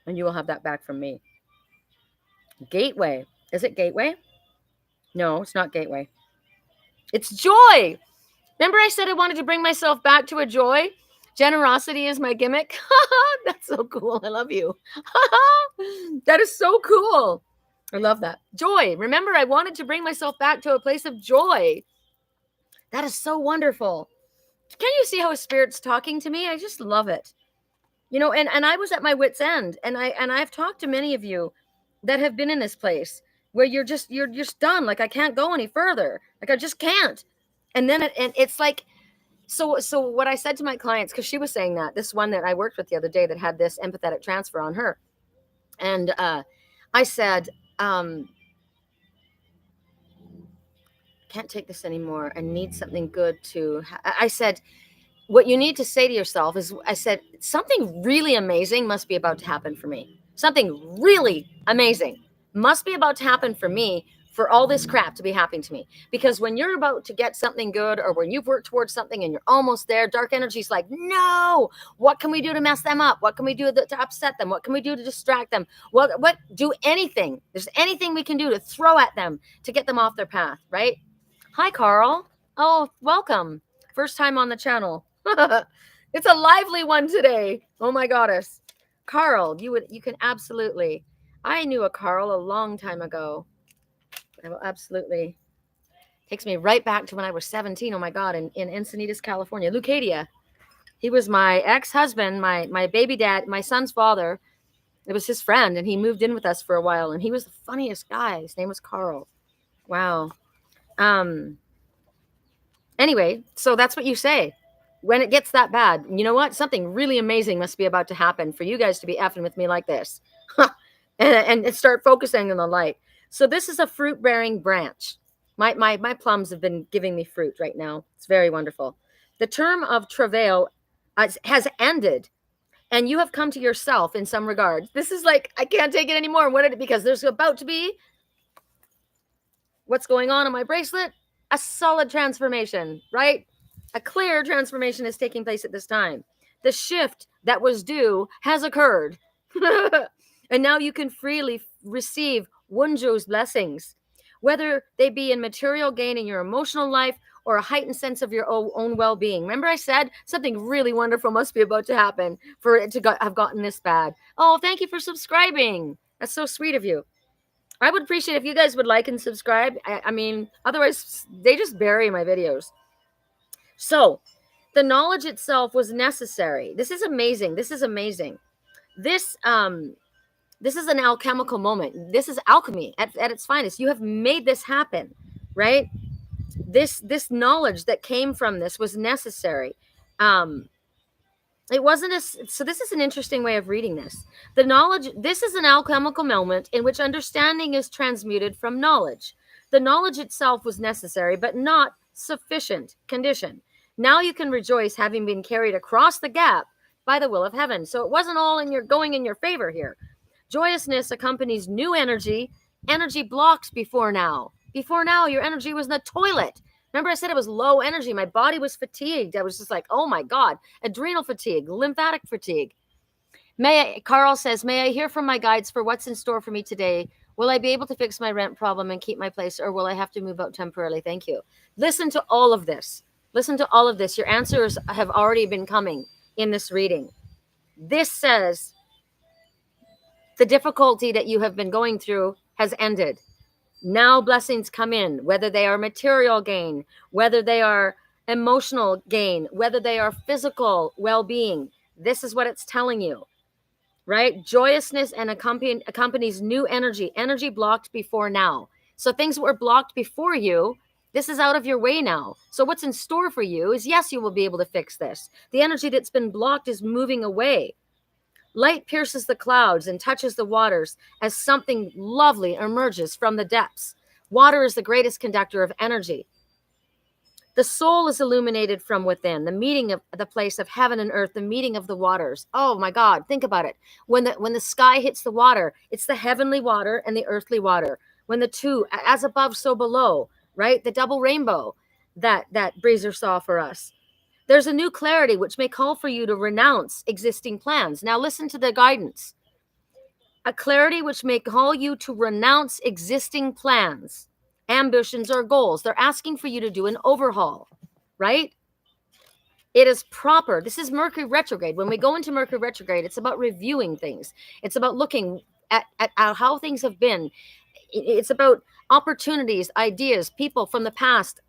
And you will have that back from me. Gateway. Is it gateway? No, it's not gateway. It's joy. Remember I said I wanted to bring myself back to a joy? Generosity is my gimmick. That's so cool. I love you. That is so cool. I love that. Joy. Remember, I wanted to bring myself back to a place of joy. That is so wonderful. Can you see how a spirit's talking to me? I just love it. You know, and I was at my wit's end, and I've talked to many of you that have been in this place where you're just done. Like, I can't go any further. Like, I just can't. And then it's like, so what I said to my clients, because she was saying that, this one that I worked with the other day that had this empathetic transfer on her. And I said, can't take this anymore. I need something good to, I said, what you need to say to yourself is, I said, something really amazing must be about to happen for me. Something really amazing must be about to happen for me, for all this crap to be happening to me. Because when you're about to get something good, or when you've worked towards something and you're almost there, dark energy's like, no, what can we do to mess them up? What can we do to upset them? What can we do to distract them? What do anything. There's anything we can do to throw at them to get them off their path, right? Hi, Carl. Oh, welcome. First time on the channel. It's a lively one today. Oh my goddess. Carl, you can absolutely. I knew a Carl a long time ago. I will absolutely. Takes me right back to when I was 17. Oh my God, in Encinitas, California. Lucadia. He was my ex-husband, my baby dad, my son's father. It was his friend, and he moved in with us for a while, and he was the funniest guy. His name was Carl. Wow. Anyway, so that's what you say. When it gets that bad, you know what? Something really amazing must be about to happen for you guys to be effing with me like this. and start focusing on the light. So this is a fruit-bearing branch. My plums have been giving me fruit right now. It's very wonderful. The term of travail has ended, and you have come to yourself in some regard. This is like, I can't take it anymore. Because there's about to be, what's going on in my bracelet? A solid transformation, right? A clear transformation is taking place at this time. The shift that was due has occurred. And now you can freely receive Wunjo's blessings, whether they be in material gain in your emotional life or a heightened sense of your own well-being. Remember I said something really wonderful must be about to happen for it to have gotten this bad. Oh, thank you for subscribing. That's so sweet of you. I would appreciate if you guys would like and subscribe. I mean, otherwise they just bury my videos. So The knowledge itself was necessary. This is amazing. This is amazing. This this is an alchemical moment. This is alchemy at its finest. You have made this happen, right? This knowledge that came from this was necessary. It wasn't a, so this is an interesting way of reading this. The knowledge, this is an alchemical moment in which understanding is transmuted from knowledge. The knowledge itself was necessary, but not sufficient condition. Now you can rejoice, having been carried across the gap by the will of heaven. So it wasn't all in your going in your favor here. Joyousness accompanies new energy. Energy blocks before now. Before now, your energy was in the toilet. Remember I said it was low energy. My body was fatigued. I was just like, oh my God, adrenal fatigue, lymphatic fatigue. Carl says, may I hear from my guides for what's in store for me today? Will I be able to fix my rent problem and keep my place, or will I have to move out temporarily? Thank you. Listen to all of this. Listen to all of this. Your answers have already been coming in this reading. This says the difficulty that you have been going through has ended. Now blessings come in, whether they are material gain, whether they are emotional gain, whether they are physical well-being. This is what it's telling you, right? Joyousness and accompanies new energy, energy blocked before now. So things that were blocked before you, this is out of your way now. So what's in store for you is, yes, you will be able to fix this. The energy that's been blocked is moving away. Light pierces the clouds and touches the waters as something lovely emerges from the depths. Water is the greatest conductor of energy. The soul is illuminated from within, the meeting of the place of heaven and earth, the meeting of the waters. Oh my God, think about it. When the sky hits the water, it's the heavenly water and the earthly water. When the two, as above, so below, right? The double rainbow that Brazier saw for us. There's a new clarity which may call for you to renounce existing plans. Now listen to the guidance. A clarity which may call you to renounce existing plans, ambitions, or goals. They're asking for you to do an overhaul, right? It is proper. This is Mercury retrograde. When we go into Mercury retrograde, it's about reviewing things. It's about looking at how things have been. It's about opportunities, ideas, people from the past,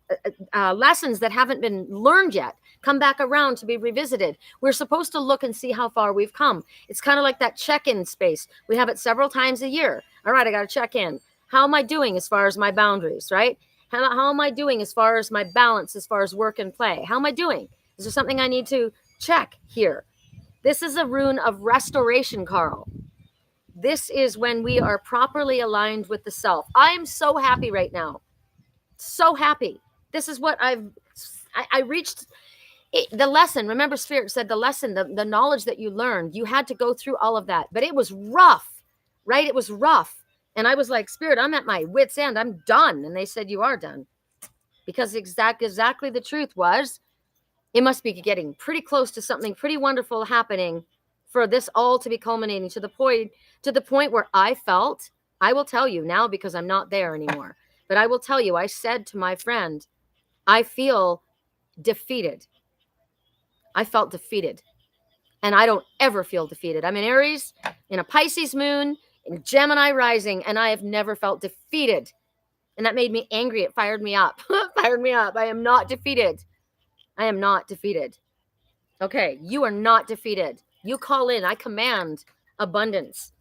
lessons that haven't been learned yet, come back around to be revisited. We're supposed to look and see how far we've come. It's kind of like that check-in space. We have it several times a year. All right, I got to check in. How am I doing as far as my boundaries, right? How am I doing as far as my balance, as far as work and play? How am I doing? Is there something I need to check here? This is a rune of restoration, Carl. This is when we are properly aligned with the self. I am so happy right now. So happy. This is what I reached the lesson. Remember, Spirit said the lesson, the knowledge that you learned, you had to go through all of that. But it was rough, right? It was rough. And I was like, Spirit, I'm at my wit's end. I'm done. And they said, you are done. Because exactly the truth was, it must be getting pretty close to something pretty wonderful happening for this all to be culminating to the point where I felt, I will tell you now because I'm not there anymore, but I will tell you, I said to my friend, I feel defeated. I felt defeated. And I don't ever feel defeated. I'm in Aries, in a Pisces moon, in Gemini rising, and I have never felt defeated. And that made me angry. It fired me up. Fired me up. I am not defeated. I am not defeated. Okay, you are not defeated. You call in. I command abundance.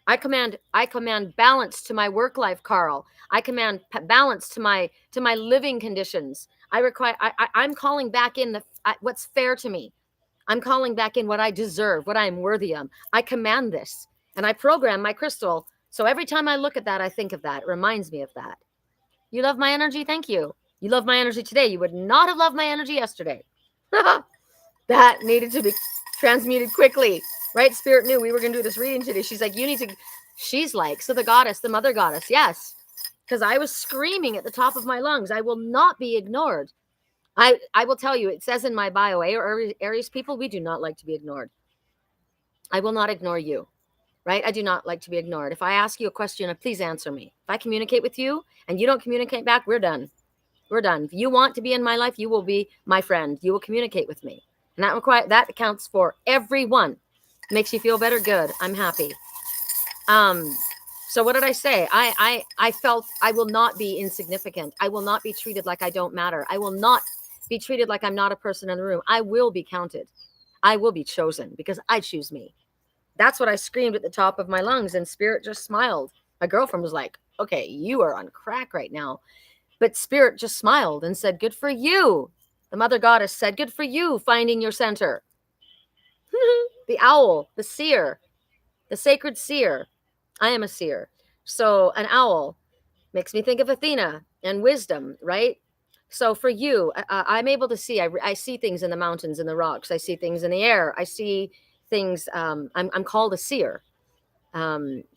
I command balance to my work life, Carl. I command balance to my living conditions. I'm calling back in what's fair to me. I'm calling back in what I deserve, what I am worthy of. I command this, and I program my crystal. So every time I look at that, I think of that. It reminds me of that. You love my energy? Thank you. You love my energy today. You would not have loved my energy yesterday. That needed to be transmuted quickly, right? Spirit knew we were going to do this reading today. She's like, she's like, so the goddess, the mother goddess. Yes. Because I was screaming at the top of my lungs. I will not be ignored. I will tell you, it says in my bio, Aries people, we do not like to be ignored. I will not ignore you, right? I do not like to be ignored. If I ask you a question, please answer me. If I communicate with you and you don't communicate back, we're done. We're done. If you want to be in my life, you will be my friend. You will communicate with me. And that accounts for everyone. Makes you feel better. Good. I'm happy. So what did I say? I felt I will not be insignificant. I will not be treated like I don't matter. I will not be treated like I'm not a person in the room. I will be counted. I will be chosen because I choose me. That's what I screamed at the top of my lungs, and Spirit just smiled. My girlfriend was like, okay, you are on crack right now. But Spirit just smiled and said, good for you. The Mother Goddess said, good for you, finding your center. The owl, the seer, the sacred seer. I am a seer. So an owl makes me think of Athena and wisdom, right? So for you, I'm able to see. I see things in the mountains and the rocks. I see things in the air. I see things. I'm called a seer.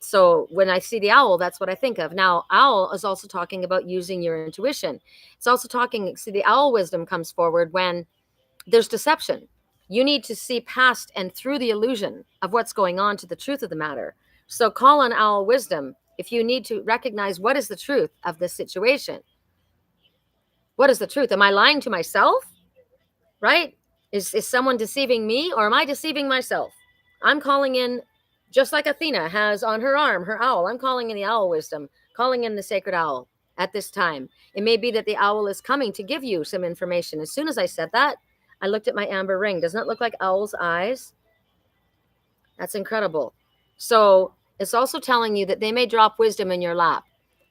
So when I see the owl, that's what I think of. Now, owl is also talking about using your intuition. It's also talking. See, the owl wisdom comes forward when there's deception. You need to see past and through the illusion of what's going on to the truth of the matter. So call on owl wisdom if you need to recognize what is the truth of this situation. What is the truth? Am I lying to myself? Right? Is someone deceiving me, or am I deceiving myself? I'm calling in, just like Athena has on her arm, her owl. I'm calling in the owl wisdom, calling in the sacred owl at this time. It may be that the owl is coming to give you some information. As soon as I said that, I looked at my amber ring. Doesn't it look like owl's eyes? That's incredible. So it's also telling you that they may drop wisdom in your lap.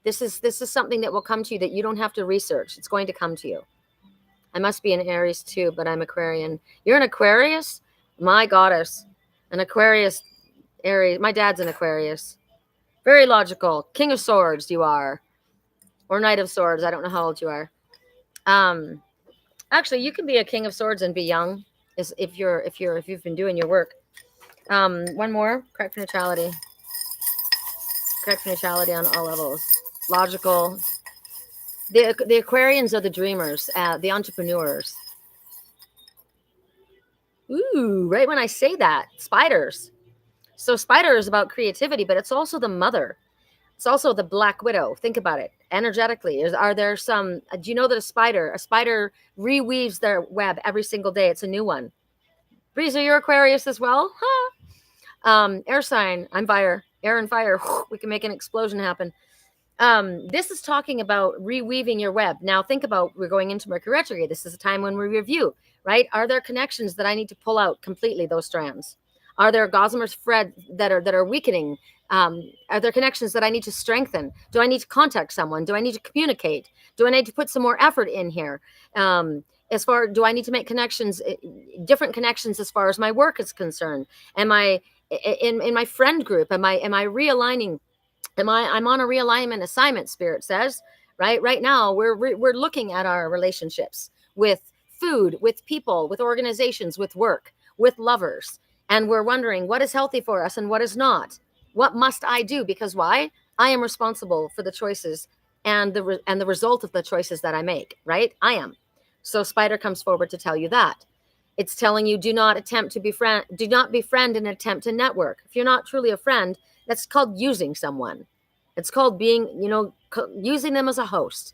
This is something that will come to you that you don't have to research. It's going to come to you. I must be an Aries too, but I'm Aquarian. You're an Aquarius? My goddess. An Aquarius, Aries. My dad's an Aquarius. Very logical. King of Swords, you are. Or Knight of Swords. I don't know how old you are. Actually, you can be a King of Swords and be young, if you've been doing your work. One more. Correct neutrality. Correct neutrality on all levels. Logical. The Aquarians are the dreamers, the entrepreneurs. Ooh, right when I say that, spiders. So spider is about creativity, but it's also the mother. It's also the Black Widow. Think about it energetically. Are there some, do you know that a spider reweaves their web every single day? It's a new one. Breezer, you're Aquarius as well? Huh? Air sign. I'm fire. Air and fire. We can make an explosion happen. This is talking about reweaving your web. Now think about, we're going into Mercury retrograde. This is a time when we review, right? Are there connections that I need to pull out completely, those strands? Are there gossamer threads that are weakening? Are there connections that I need to strengthen? Do I need to contact someone? Do I need to communicate? Do I need to put some more effort in here? Do I need to make connections, different connections as far as my work is concerned? Am I in my friend group? Am I realigning? I'm on a realignment assignment, Spirit says, right? Right now, we're looking at our relationships with food, with people, with organizations, with work, with lovers. And we're wondering what is healthy for us and what is not. What must I do? Because why? I am responsible for the choices and the result of the choices that I make, right? I am. So Spider comes forward to tell you that. It's telling you do not befriend and attempt to network. If you're not truly a friend, that's called using someone. It's called being, using them as a host.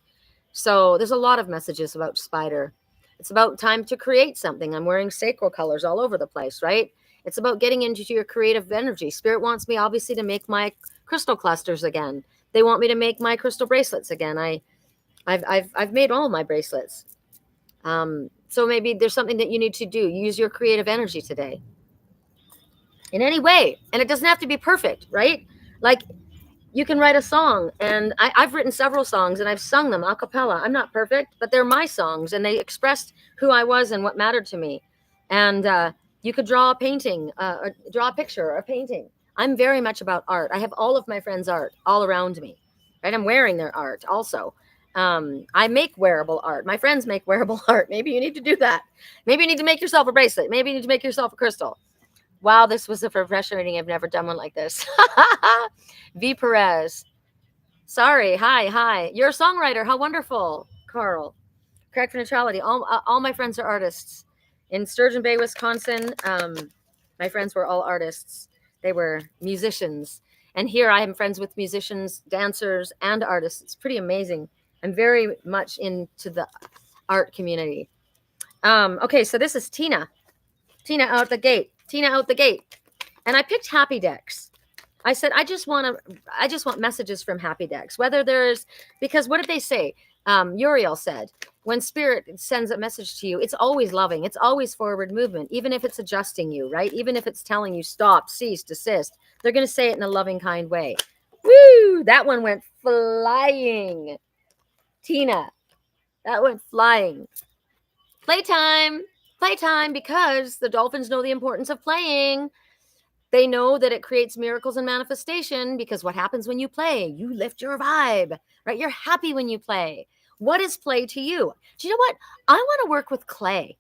So there's a lot of messages about Spider. It's about time to create something. I'm wearing sacral colors all over the place, right? It's about getting into your creative energy. Spirit wants me obviously to make my crystal clusters again. They want me to make my crystal bracelets again. I've made all my bracelets. So maybe there's something that you need to do. Use your creative energy today. In any way. And it doesn't have to be perfect, right? Like you can write a song, and I've written several songs and I've sung them a cappella. I'm not perfect, but they're my songs and they expressed who I was and what mattered to me. And you could draw a painting, or draw a picture or a painting. I'm very much about art. I have all of my friends' art all around me, right? I'm wearing their art also. I make wearable art. My friends make wearable art. Maybe you need to do that. Maybe you need to make yourself a bracelet. Maybe you need to make yourself a crystal. Wow, this was a refresher reading. I've never done one like this. V. Perez. Sorry. Hi. You're a songwriter. How wonderful, Carl. Correct for neutrality. All my friends are artists. In Sturgeon Bay, Wisconsin, my friends were all artists. They were musicians. And here I am friends with musicians, dancers, and artists. It's pretty amazing. I'm very much into the art community. Okay, so this is Tina. Tina out the gate. And I picked Happy Decks. I said, I just want messages from Happy Decks. Whether because what did they say? Uriel said, when spirit sends a message to you, it's always loving. It's always forward movement, even if it's adjusting you, right? Even if it's telling you stop, cease, desist, they're going to say it in a loving, kind way. Woo! That one went flying. Tina, that went flying. Playtime. Playtime, because the dolphins know the importance of playing. They know that it creates miracles and manifestation, because what happens when you play? You lift your vibe, right? You're happy when you play. What is play to you? Do you know what? I want to work with clay.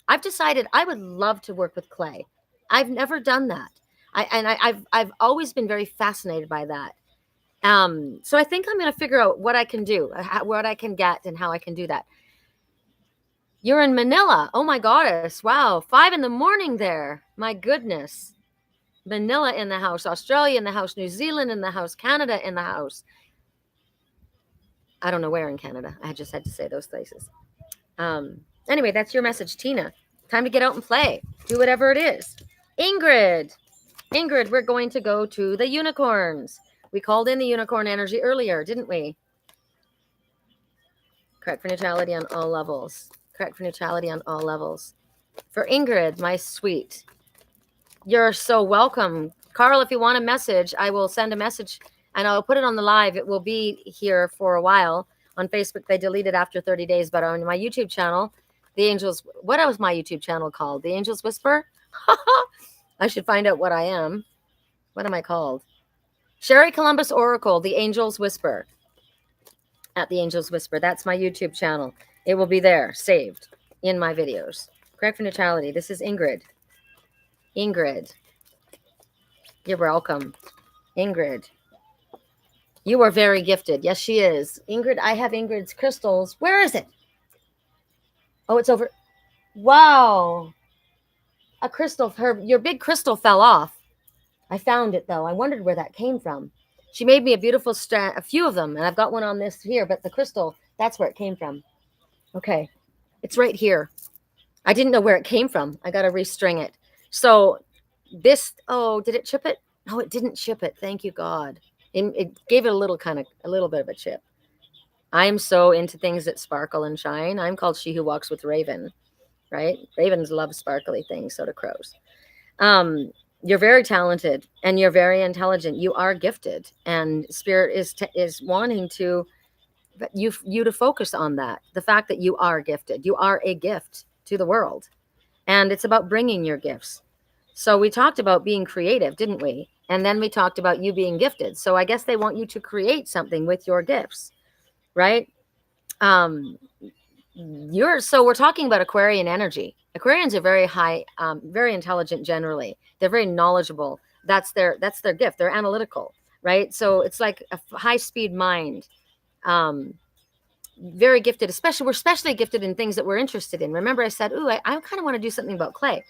I've decided I would love to work with clay. I've never done that. I've always been very fascinated by that. So I think I'm going to figure out what I can do, what I can get, and how I can do that. You're in Manila. Oh my goddess. Wow. 5 a.m. there. My goodness. Manila in the house, Australia in the house, New Zealand in the house, Canada in the house. I don't know where in Canada. I just had to say those places. Anyway, that's your message, Tina. Time to get out and play. Do whatever it is. Ingrid, we're going to go to the unicorns. We called in the unicorn energy earlier, didn't we? Correct for neutrality on all levels. Correct for neutrality on all levels. For Ingrid, my sweet, you're so welcome. Carl, if you want a message, I will send a message and I'll put it on the live. It will be here for a while. On Facebook, they deleted after 30 days, but on my YouTube channel, The Angels, what was my YouTube channel called? The Angels Whisper? I should find out what I am. What am I called? Sherricolumbus Oracle, The Angels Whisper. At The Angels Whisper. That's my YouTube channel. It will be there, saved in my videos. Correct for neutrality. This is Ingrid. Ingrid. You're welcome. Ingrid. You are very gifted. Yes, she is. Ingrid, I have Ingrid's crystals. Where is it? Oh, it's over. Wow. A crystal. Your big crystal fell off. I found it, though. I wondered where that came from. She made me a beautiful strand, a few of them, and I've got one on this here, but the crystal, that's where it came from. Okay. It's right here. I didn't know where it came from. I got to restring it. So this, oh, did it chip it? No, it didn't chip it. Thank you, God. It gave it a little bit of a chip. I'm so into things that sparkle and shine. I'm called She Who Walks with Raven, right? Ravens love sparkly things, so do crows. You're very talented and you're very intelligent. You are gifted, and Spirit is wanting to you to focus on that. The fact that you are gifted. You are a gift to the world, and it's about bringing your gifts. So we talked about being creative, didn't we? And then we talked about you being gifted. So I guess they want you to create something with your gifts, right? So we're talking about Aquarian energy. Aquarians are very high, very intelligent generally. They're very knowledgeable. That's their gift. They're analytical, right? So it's like a high speed mind. Very gifted, we're especially gifted in things that we're interested in. Remember I said, I kind of want to do something about clay.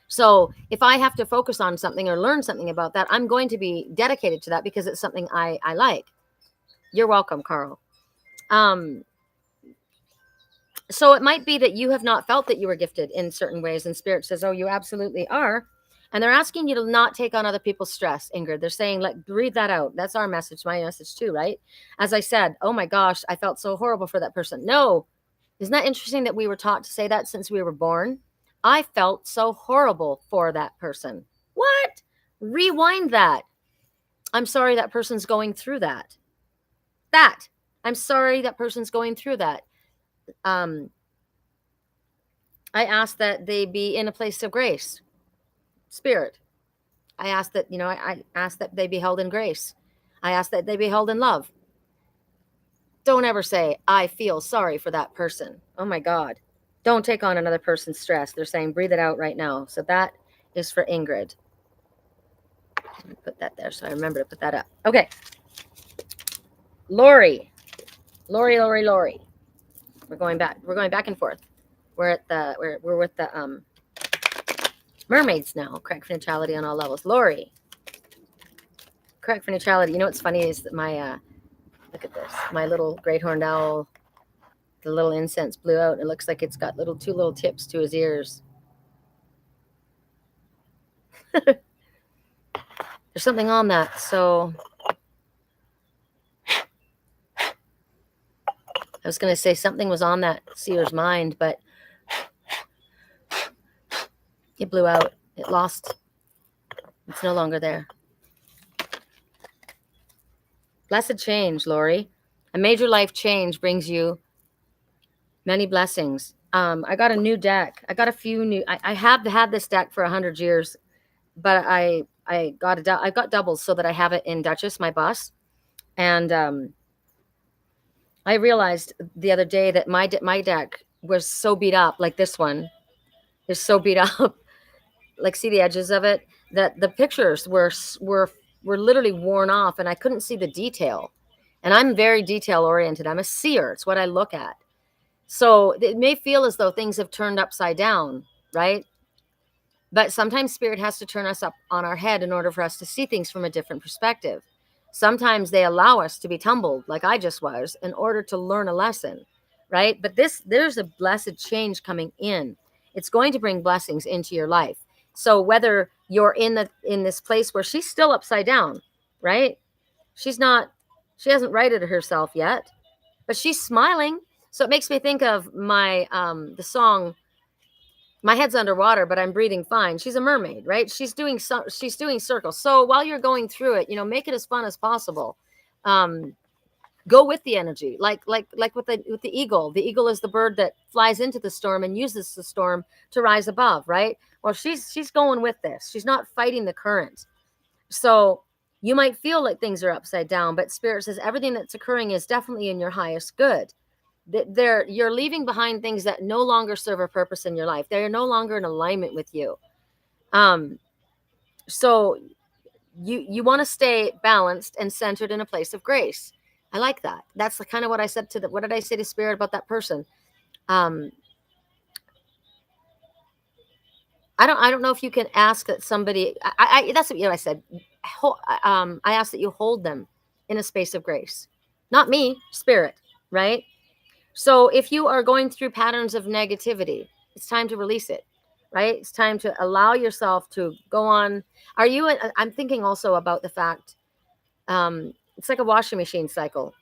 So if I have to focus on something or learn something about that, I'm going to be dedicated to that because it's something I like. You're welcome, Carl. So it might be that you have not felt that you were gifted in certain ways, and Spirit says, oh, you absolutely are. And they're asking you to not take on other people's stress, Ingrid. They're saying, breathe that out. That's our message, my message too, right? As I said, oh my gosh, I felt so horrible for that person. No. Isn't that interesting that we were taught to say that since we were born? I felt so horrible for that person. What? Rewind that. I'm sorry that person's going through that. I'm sorry that person's going through that. I ask that they be in a place of grace. Spirit. I ask that, I ask that they be held in grace. I ask that they be held in love. Don't ever say, I feel sorry for that person. Oh my God. Don't take on another person's stress. They're saying, breathe it out right now. So that is for Ingrid. Let me put that there so I remember to put that up. Okay. Lori. We're going back and forth. We're with the mermaids now. Correct for neutrality on all levels. Lori. Correct for neutrality. You know what's funny is that my look at this. My little great horned owl, the little incense blew out. It looks like it's got two little tips to his ears. There's something on that. So I was going to say something was on that seer's mind, but it blew out. It lost. It's no longer there. Blessed change, Lori. A major life change brings you many blessings. I got a new deck. I got a few new. I have had this deck for 100 years, but I got doubles so that I have it in Duchess, my bus, and I realized the other day that my deck was so beat up, like this one is so beat up. Like, see the edges of it, that the pictures were literally worn off, and I couldn't see the detail. And I'm very detail oriented. I'm a seer. It's what I look at. So it may feel as though things have turned upside down, right? But sometimes spirit has to turn us up on our head in order for us to see things from a different perspective. Sometimes they allow us to be tumbled, like I just was, in order to learn a lesson, right? But there's a blessed change coming in. It's going to bring blessings into your life. So whether you're in this place where she's still upside down, right? She hasn't righted herself yet, but she's smiling. So it makes me think of the song, My Head's Underwater, but I'm breathing fine. She's a mermaid, right? She's doing circles. So while you're going through it, make it as fun as possible. Go with the energy, like with the eagle. The eagle is the bird that flies into the storm and uses the storm to rise above, right? Well, she's going with this. She's not fighting the current. So you might feel like things are upside down, but Spirit says everything that's occurring is definitely in your highest good. You're leaving behind things that no longer serve a purpose in your life. They're no longer in alignment with you. So you want to stay balanced and centered in a place of grace. I like that. That's kind of what I said what did I say to Spirit about that person? I don't know if you can ask that somebody, that's what I said. I asked that you hold them in a space of grace, not me, Spirit, right? So if you are going through patterns of negativity, it's time to release it, right? It's time to allow yourself to go on. I'm thinking also about the fact, it's like a washing machine cycle.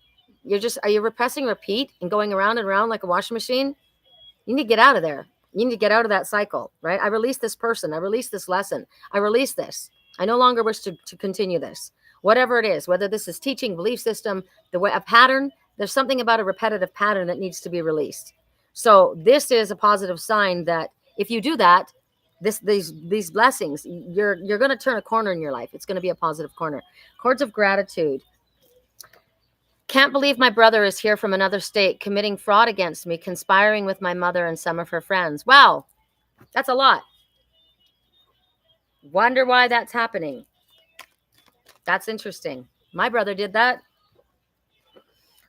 Are you repressing repeat and going around and around like a washing machine? You need to get out of there. You need to get out of that cycle, right? I release this person. I release this lesson. I release this. I no longer wish to continue this. Whatever it is, whether this is teaching, belief system, a pattern, there's something about a repetitive pattern that needs to be released. So this is a positive sign that if you do that, these blessings, you're going to turn a corner in your life. It's going to be a positive corner. Cords of gratitude. Can't believe my brother is here from another state, committing fraud against me, conspiring with my mother and some of her friends. Wow, that's a lot. Wonder why that's happening. That's interesting. My brother did that.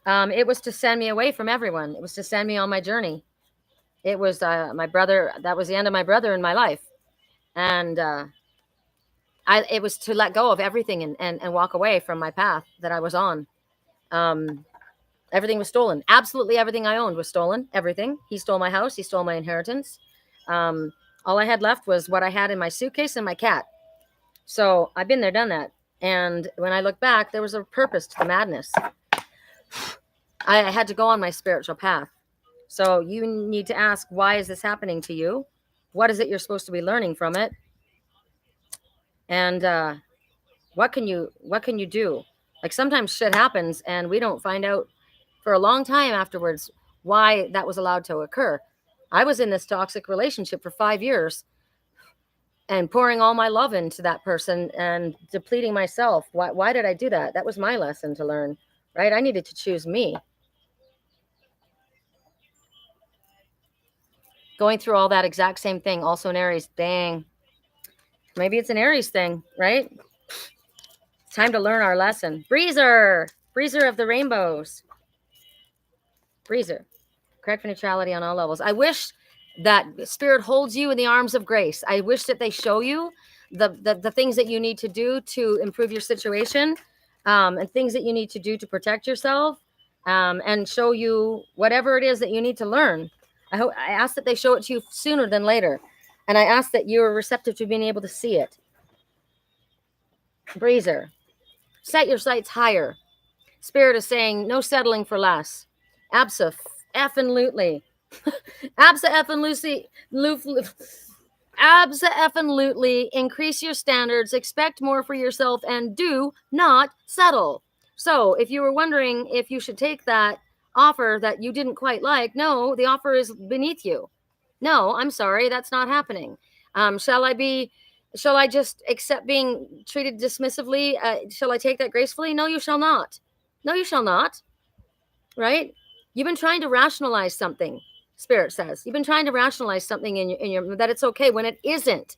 It was to send me away from everyone. It was to send me on my journey. It was my brother. That was the end of my brother in my life. And it was to let go of everything and walk away from my path that I was on. Everything was stolen. Absolutely everything I owned was stolen. Everything. He stole my house. He stole my inheritance. All I had left was what I had in my suitcase and my cat. So I've been there, done that. And when I look back, there was a purpose to the madness. I had to go on my spiritual path. So you need to ask, why is this happening to you? What is it you're supposed to be learning from it? And what can you do? Like, sometimes shit happens and we don't find out for a long time afterwards why that was allowed to occur. I was in this toxic relationship for 5 years and pouring all my love into that person and depleting myself. Why did I do that? That was my lesson to learn, right? I needed to choose me. Going through all that exact same thing, also an Aries. Dang. Maybe it's an Aries thing, right? It's time to learn our lesson. Breezer of the rainbows. Breezer. Correct for neutrality on all levels. I wish that Spirit holds you in the arms of grace. I wish that they show you the things that you need to do to improve your situation, and things that you need to do to protect yourself, and show you whatever it is that you need to learn. I ask that they show it to you sooner than later. And I ask that you're receptive to being able to see it. Breezer. Set your sights higher. Spirit is saying no settling for less. Abso-effing-lutely. Abso-effing-lutely. Abso-effing-lutely increase your standards, expect more for yourself, and do not settle. So if you were wondering if you should take that offer that you didn't quite like, no, the offer is beneath you. No, I'm sorry, that's not happening. Shall I just accept being treated dismissively? Shall I take that gracefully? No, you shall not. No, you shall not. Right? You've been trying to rationalize something. Spirit says you've been trying to rationalize something in your that it's okay when it isn't.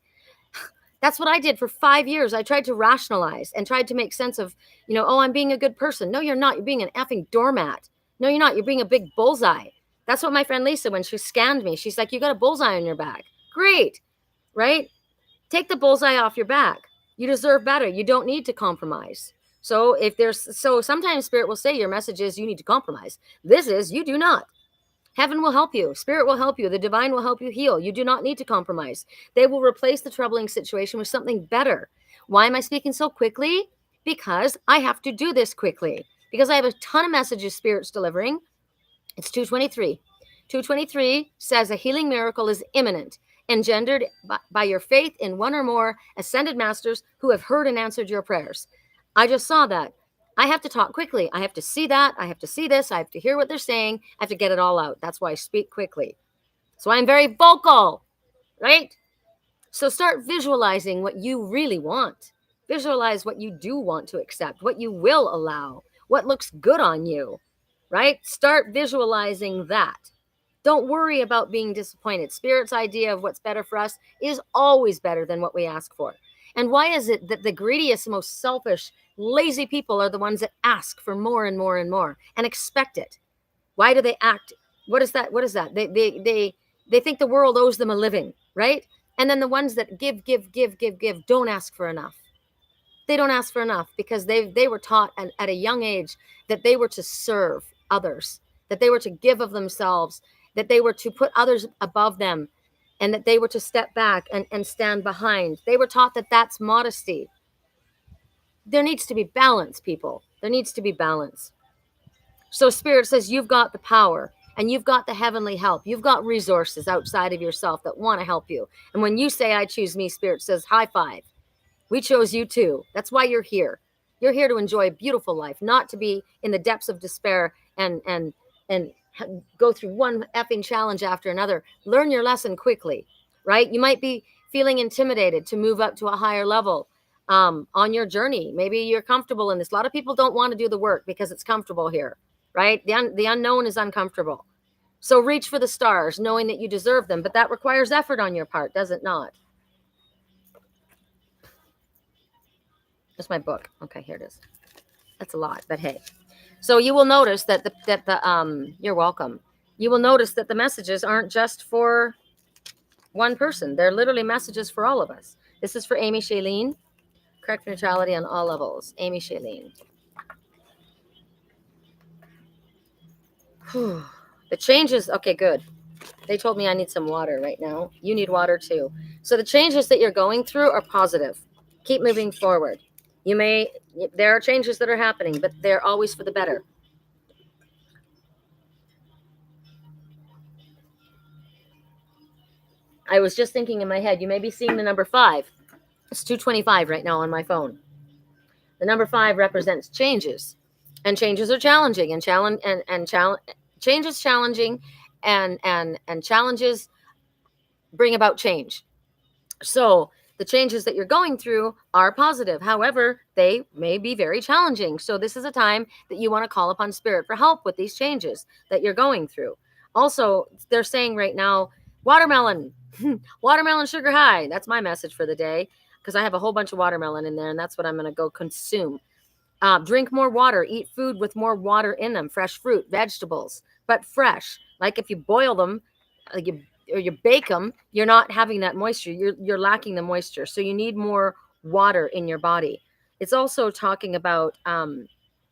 That's what I did for 5 years. I tried to rationalize and tried to make sense of, oh, I'm being a good person. No, you're not. You're being an effing doormat. No, you're not. You're being a big bullseye. That's what my friend Lisa, when she scanned me, she's like, you got a bullseye on your back. Great, right? Take the bullseye off your back. You deserve better. You don't need to compromise. So sometimes Spirit will say your message is you need to compromise. This is you do not. Heaven will help you. Spirit will help you. The divine will help you heal. You do not need to compromise. They will replace the troubling situation with something better. Why am I speaking so quickly? Because I have to do this quickly. Because I have a ton of messages Spirit's delivering. It's 2:23. 2:23 says a healing miracle is imminent, engendered by your faith in one or more ascended masters who have heard and answered your prayers. I just saw that. I have to talk quickly. I have to see that. I have to see this. I have to hear what they're saying. I have to get it all out. That's why I speak quickly. So I'm very vocal, right? So start visualizing what you really want. Visualize what you do want to accept, what you will allow, what looks good on you, right? Start visualizing that. Don't worry about being disappointed. Spirit's idea of what's better for us is always better than what we ask for. And why is it that the greediest, most selfish, lazy people are the ones that ask for more and more and more and expect it? Why do they act? What is that? They think the world owes them a living, right? And then the ones that give, don't ask for enough. They don't ask for enough because they were taught at a young age that they were to serve others, that they were to give of themselves, that they were to put others above them, and that they were to step back and stand behind. They were taught that that's modesty. There needs to be balance, people. There needs to be balance. So Spirit says you've got the power and you've got the heavenly help. You've got resources outside of yourself that want to help you. And when you say, I choose me, Spirit says, high five. We chose you too. That's why you're here. You're here to enjoy a beautiful life, not to be in the depths of despair and go through one effing challenge after another. Learn your lesson quickly, right? You might be feeling intimidated to move up to a higher level on your journey. Maybe you're comfortable in this. A lot of people don't want to do the work because it's comfortable here, right? The unknown is uncomfortable. So reach for the stars, knowing that you deserve them, but that requires effort on your part, does it not? That's my book. Okay, here it is. That's a lot, but hey. So you will notice that you're welcome. You will notice that the messages aren't just for one person. They're literally messages for all of us. This is for Amy Shailene. Correct neutrality on all levels. Amy Shailene. The changes. Okay, good. They told me I need some water right now. You need water too. So the changes that you're going through are positive. Keep moving forward. There are changes that are happening, but they're always for the better. I was just thinking in my head, you may be seeing the number 5. It's 2:25 right now on my phone. The number 5 represents changes, and changes are challenging, and change is challenging, and challenges bring about change. So the changes that you're going through are positive. However, they may be very challenging. So this is a time that you want to call upon Spirit for help with these changes that you're going through. Also, they're saying right now, watermelon, watermelon sugar high. That's my message for the day, because I have a whole bunch of watermelon in there, and that's what I'm going to go consume. Drink more water. Eat food with more water in them. Fresh fruit, vegetables, but fresh. Like if you boil them, you bake them, you're not having that moisture. You're lacking the moisture. So you need more water in your body. It's also talking about,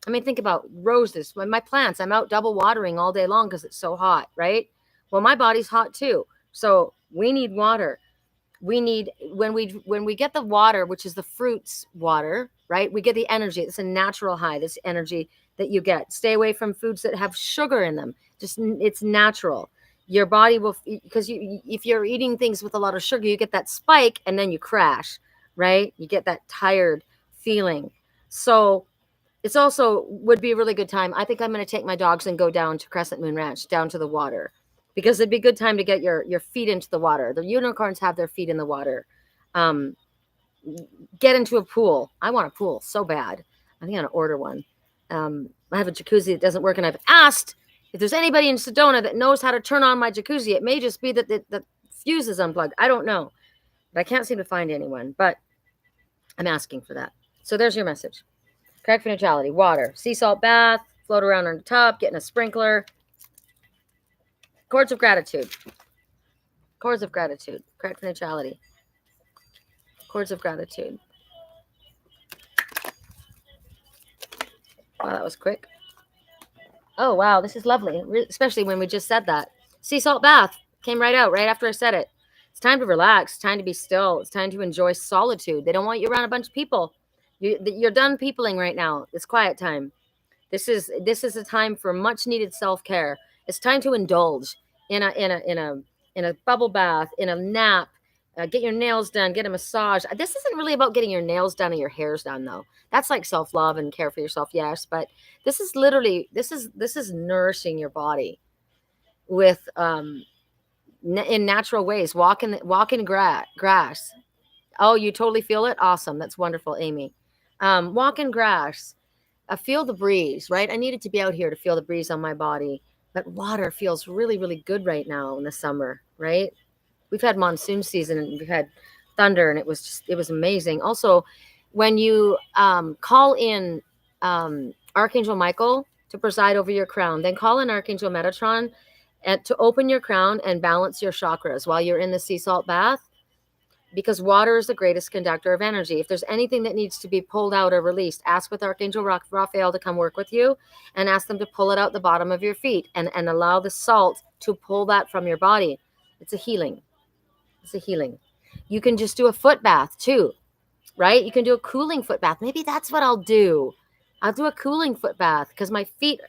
think about roses. When my plants, I'm out double watering all day long because it's so hot, right? Well, my body's hot too. So we need water. We need, when we get the water, which is the fruits water, right? We get the energy. It's a natural high. This energy that you get. Stay away from foods that have sugar in them. Just it's natural. Your body will, because if you're eating things with a lot of sugar, you get that spike and then you crash, right? You get that tired feeling. So it's also would be a really good time. I think I'm going to take my dogs and go down to Crescent Moon Ranch, down to the water, because it'd be a good time to get your feet into the water. The unicorns have their feet in the water. Um, get into a pool. I want a pool so bad. I think I'm going to order one. I have a jacuzzi that doesn't work, and I've asked if there's anybody in Sedona that knows how to turn on my jacuzzi. It may just be that the fuse is unplugged. I don't know. But I can't seem to find anyone. But I'm asking for that. So there's your message. Correct for neutrality. Water. Sea salt bath. Float around in a tub. Get in a sprinkler. Chords of gratitude. Chords of gratitude. Correct for neutrality. Chords of gratitude. Wow, that was quick. Oh, wow, this is lovely, especially when we just said that. Sea salt bath came right out right after I said it. It's time to relax. It's time to be still. It's time to enjoy solitude. They don't want you around a bunch of people. You're done peopling right now. It's quiet time. This is a time for much needed self-care. It's time to indulge in a bubble bath, in a nap. Get your nails done, get a massage. This isn't really about getting your nails done or your hairs done, though. That's like self-love and care for yourself, yes. But this is literally this is nourishing your body with in natural ways. Walk in grass. Oh, you totally feel it. Awesome, that's wonderful, Amy. Walk in grass. Feel the breeze, right? I needed to be out here to feel the breeze on my body. But water feels really, really good right now in the summer, right? We've had monsoon season and we've had thunder, and it was amazing. Also, when you call in Archangel Michael to preside over your crown, then call in Archangel Metatron to open your crown and balance your chakras while you're in the sea salt bath, because water is the greatest conductor of energy. If there's anything that needs to be pulled out or released, ask with Archangel Raphael to come work with you, and ask them to pull it out the bottom of your feet and allow the salt to pull that from your body. It's a healing. It's a healing. You can just do a foot bath too, right? You can do a cooling foot bath. Maybe that's what I'll do. I'll do a cooling foot bath because my feet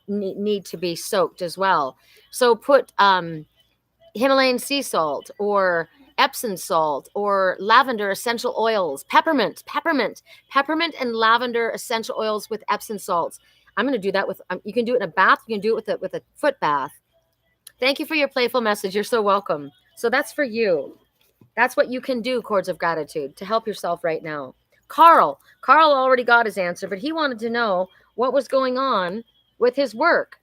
need to be soaked as well. So put Himalayan sea salt or Epsom salt or lavender essential oils, peppermint and lavender essential oils with Epsom salts. I'm going to do that with, you can do it in a bath. You can do it with a foot bath. Thank you for your playful message. You're so welcome. So that's for you. That's what you can do, chords of gratitude, to help yourself right now. Carl already got his answer, but he wanted to know what was going on with his work.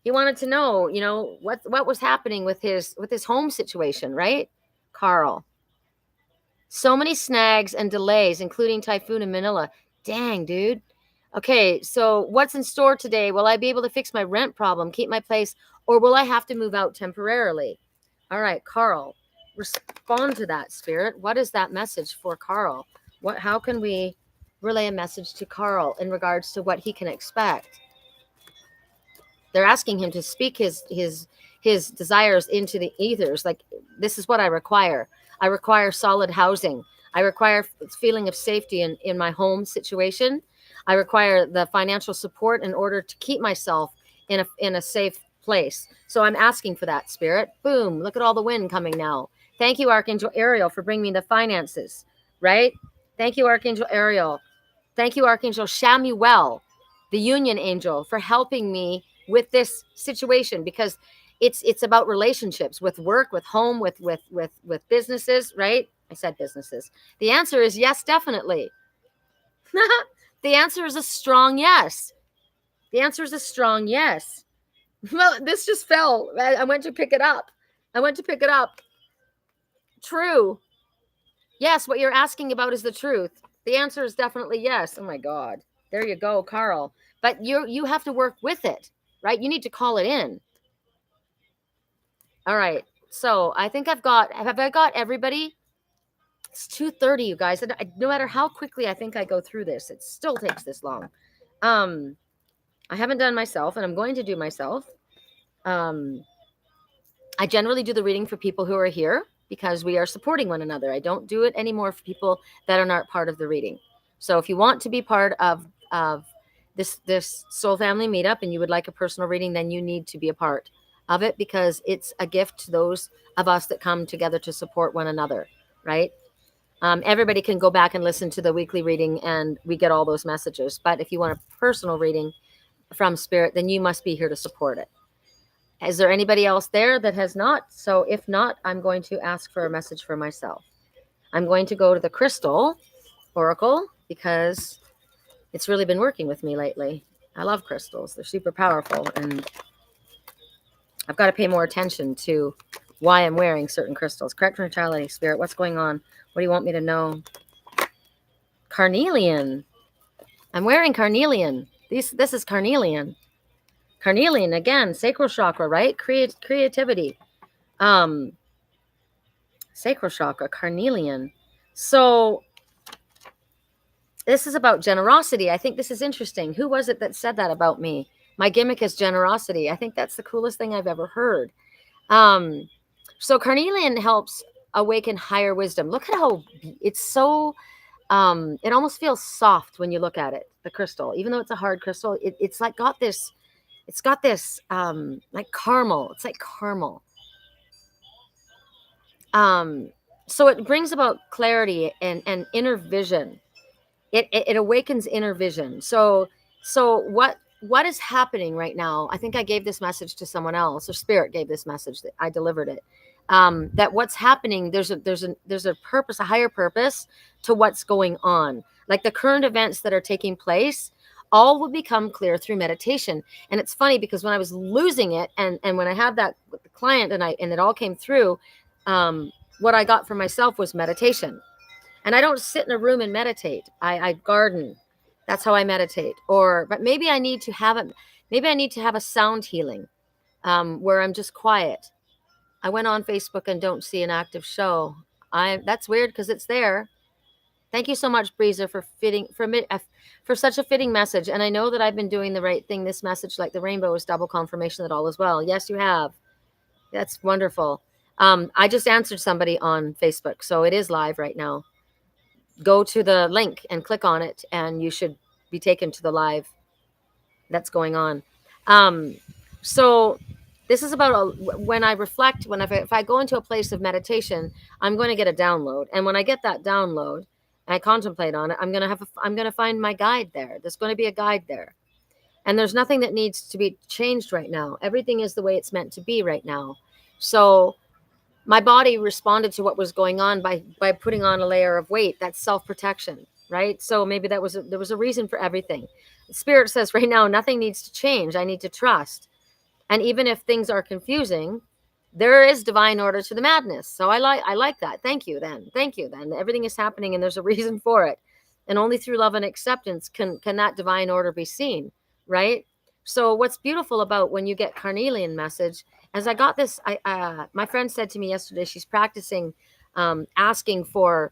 He wanted to know, what was happening with his home situation, right? Carl. So many snags and delays, including typhoon in Manila. Dang, dude. Okay, so what's in store today? Will I be able to fix my rent problem, keep my place, or will I have to move out temporarily? All right, Carl, respond to that, Spirit. What is that message for Carl? How can we relay a message to Carl in regards to what he can expect? They're asking him to speak his desires into the ethers. Like, this is what I require. I require solid housing. I require feeling of safety in my home situation. I require the financial support in order to keep myself in a safe place. So I'm asking for that, Spirit. Boom. Look at all the wind coming now. Thank you, Archangel Ariel, for bringing me the finances, right? Thank you, Archangel Ariel. Thank you, Archangel Shamuel, the union angel, for helping me with this situation, because it's about relationships, with work, with home, with businesses, right? I said businesses. The answer is yes, definitely. The answer is a strong yes. The answer is a strong yes. Well, this just fell. I went to pick it up. True. Yes, what you're asking about is the truth. The answer is definitely yes. Oh my God. There you go, Carl. But you have to work with it, right? You need to call it in. All right. So I think have I got everybody? It's 2:30, you guys. And no matter how quickly I think I go through this, it still takes this long. I haven't done myself, and I'm going to do myself. I generally do the reading for people who are here because we are supporting one another. I don't do it anymore for people that are not part of the reading. So if you want to be part of this soul family meetup and you would like a personal reading, then you need to be a part of it, because it's a gift to those of us that come together to support one another, right? Everybody can go back and listen to the weekly reading and we get all those messages. But if you want a personal reading from Spirit, then you must be here to support it. Is there anybody else there that has not? So if not, I'm going to ask for a message for myself. I'm going to go to the Crystal Oracle because it's really been working with me lately. I love crystals. They're super powerful, and I've got to pay more attention to why I'm wearing certain crystals. Correct neutrality, Spirit. What's going on? What do you want me to know? Carnelian. I'm wearing carnelian. This is carnelian. Carnelian, again, sacral chakra, right? Creativity. Sacral chakra, carnelian. So this is about generosity. I think this is interesting. Who was it that said that about me? My gimmick is generosity. I think that's the coolest thing I've ever heard. So carnelian helps awaken higher wisdom. Look at how it's so, it almost feels soft when you look at it, the crystal. Even though it's a hard crystal, it's like got this, it's got this like caramel. It's like caramel. So it brings about clarity and inner vision. It awakens inner vision. So what is happening right now? I think I gave this message to someone else, or Spirit gave this message that I delivered it. That what's happening, there's a purpose, a higher purpose to what's going on. Like the current events that are taking place, all will become clear through meditation. And it's funny because when I was losing it, and when I had that with the client, and it all came through, what I got for myself was meditation. And I don't sit in a room and meditate. I garden. That's how I meditate. But maybe I need to have a sound healing, where I'm just quiet. I went on Facebook and don't see an active show. That's weird because it's there. Thank you so much, Breezer, for such a fitting message. And I know that I've been doing the right thing. This message, like the rainbow, is double confirmation that all is well. Yes, you have. That's wonderful. I just answered somebody on Facebook, so it is live right now. Go to the link and click on it, and you should be taken to the live that's going on. So this is about when I reflect, if I go into a place of meditation, I'm going to get a download. And when I get that download and I contemplate on it, I'm going to find my guide there. There's going to be a guide there. And there's nothing that needs to be changed right now. Everything is the way it's meant to be right now. So my body responded to what was going on by putting on a layer of weight. That's self-protection, right? So maybe there was a reason for everything. Spirit says right now, nothing needs to change. I need to trust. And even if things are confusing, there is divine order to the madness. So I like that. Thank you then. Everything is happening and there's a reason for it. And only through love and acceptance can that divine order be seen, right? So what's beautiful about when you get carnelian message, as I got this, my friend said to me yesterday, she's practicing asking for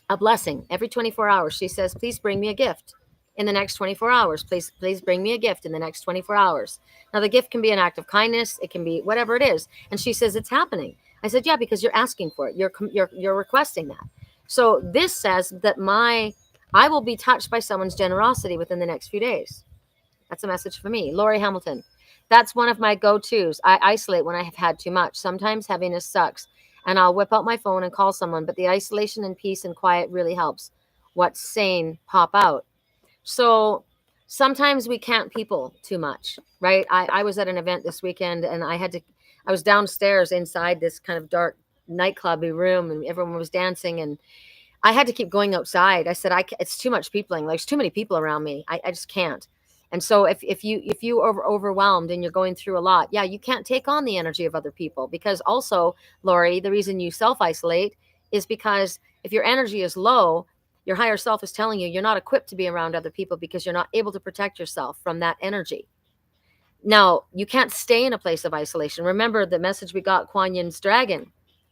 a blessing every 24 hours. She says, please bring me a gift in the next 24 hours. Please bring me a gift in the next 24 hours. Now, the gift can be an act of kindness. It can be whatever it is. And she says, it's happening. I said, yeah, because you're asking for it. You're requesting that. So this says that I will be touched by someone's generosity within the next few days. That's a message for me. Lori Hamilton. That's one of my go-tos. I isolate when I have had too much. Sometimes heaviness sucks, and I'll whip out my phone and call someone, but the isolation and peace and quiet really helps. What's sane pop out. So sometimes we can't people too much, right? I was at an event this weekend, and I was downstairs inside this kind of dark nightclubby room, and everyone was dancing, and I had to keep going outside. I said, it's too much peopling. There's too many people around me. I just can't. And so if you are overwhelmed and you're going through a lot, yeah, you can't take on the energy of other people, because also, Lori, the reason you self-isolate is because if your energy is low, your higher self is telling you you're not equipped to be around other people because you're not able to protect yourself from that energy. Now, you can't stay in a place of isolation. Remember the message we got, Kuan Yin's dragon,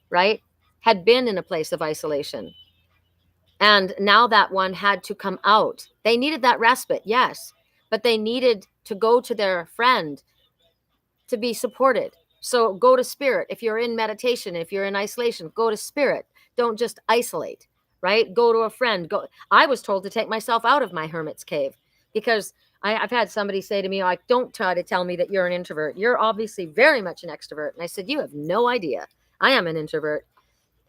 right? Had been in a place of isolation. And now that one had to come out. They needed that respite, yes. But they needed to go to their friend to be supported. So go to Spirit. If you're in meditation, if you're in isolation, go to Spirit. Don't just isolate, right? Go to a friend. I was told to take myself out of my hermit's cave because I've had somebody say to me, like, don't try to tell me that you're an introvert. You're obviously very much an extrovert. And I said, you have no idea. I am an introvert.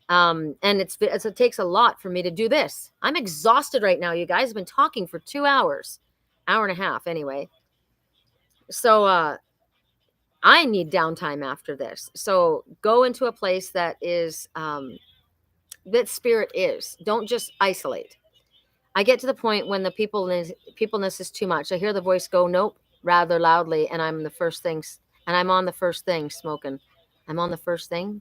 And it takes a lot for me to do this. I'm exhausted right now. You guys have been talking for 2 hours, hour and a half anyway. So, I need downtime after this. So go into a place that is, that spirit is. Don't just isolate. I get to the point when the peopleness is too much. I hear the voice go, nope, rather loudly, and I'm the first things, and I'm on the first thing smoking. I'm on the first thing.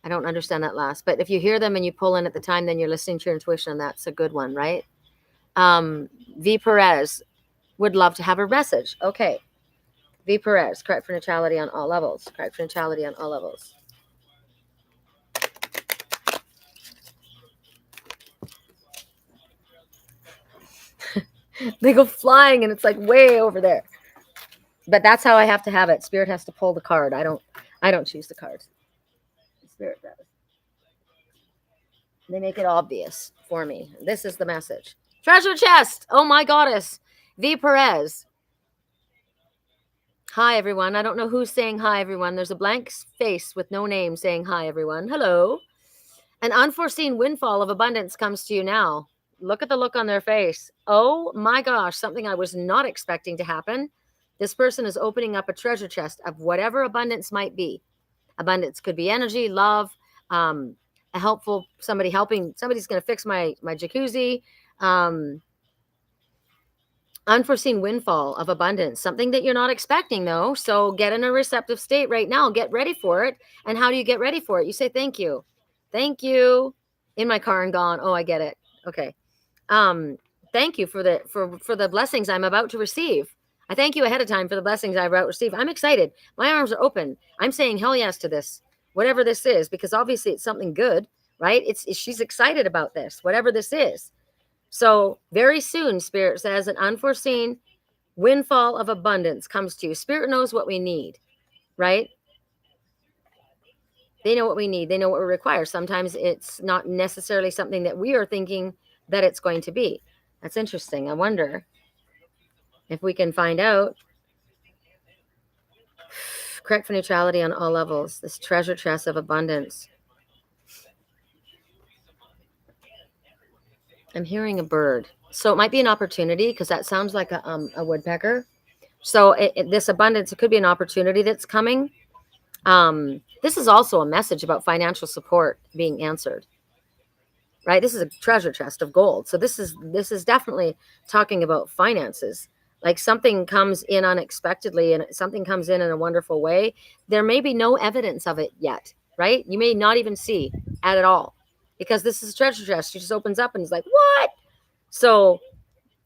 I don't understand that last, but if you hear them and you pull in at the time, then you're listening to your intuition, and that's a good one, right? V Perez would love to have a message. Okay, V Perez, correct for neutrality on all levels. Correct for neutrality on all levels. They go flying and it's like way over there. But that's how I have to have it. Spirit has to pull the card. I don't choose the cards. Spirit does. They make it obvious for me. This is the message. Treasure chest. Oh my goddess. V Perez. Hi everyone. I don't know who's saying hi everyone. There's a blank face with no name saying hi everyone. Hello. An unforeseen windfall of abundance comes to you now. Look at the look on their face. Oh my gosh, something I was not expecting to happen. This person is opening up a treasure chest of whatever abundance might be. Abundance could be energy, love, a helpful somebody helping. Somebody's going to fix my jacuzzi. Unforeseen windfall of abundance, something that you're not expecting though. So get in a receptive state right now. Get ready for it. And how do you get ready for it? You say thank you. Thank you. In my car and gone. Oh, I get it. Okay. Thank you for the blessings I'm about to receive. I thank you ahead of time for the blessings I'm about to receive. I'm excited. My arms are open. I'm saying hell yes to this, whatever this is, because obviously it's something good, right? She's excited about this, whatever this is. So very soon, Spirit says, an unforeseen windfall of abundance comes to you. Spirit knows what we need, right? They know what we need. They know what we require. Sometimes it's not necessarily something that we are thinking that it's going to be. That's interesting. I wonder if we can find out. Correct for neutrality on all levels. This treasure chest of abundance. I'm hearing a bird. So it might be an opportunity because that sounds like a woodpecker. So this abundance, it could be an opportunity that's coming. This is also a message about financial support being answered, right? This is a treasure chest of gold. So this is definitely talking about finances. Like something comes in unexpectedly and something comes in a wonderful way. There may be no evidence of it yet, right? You may not even see at all because this is a treasure chest. She just opens up and is like, what? So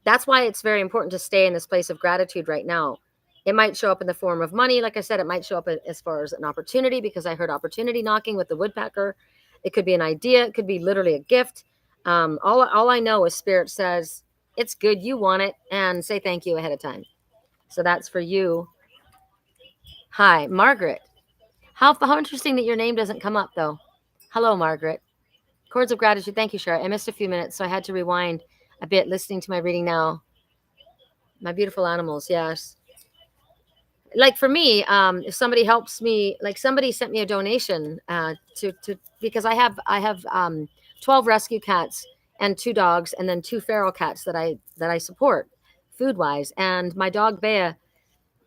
that's why it's very important to stay in this place of gratitude right now. It might show up in the form of money. Like I said, it might show up as far as an opportunity because I heard opportunity knocking with the woodpecker. It could be an idea. It could be literally a gift. All I know is Spirit says, it's good. You want it. And say thank you ahead of time. So that's for you. Hi, Margaret. How interesting that your name doesn't come up, though. Hello, Margaret. Chords of gratitude. Thank you, Sherri. I missed a few minutes, so I had to rewind a bit listening to my reading now. My beautiful animals, yes. Like for me, if somebody helps me, like somebody sent me a donation to because I have 12 rescue cats and 2 dogs and then 2 feral cats that I support food wise. And my dog Bea,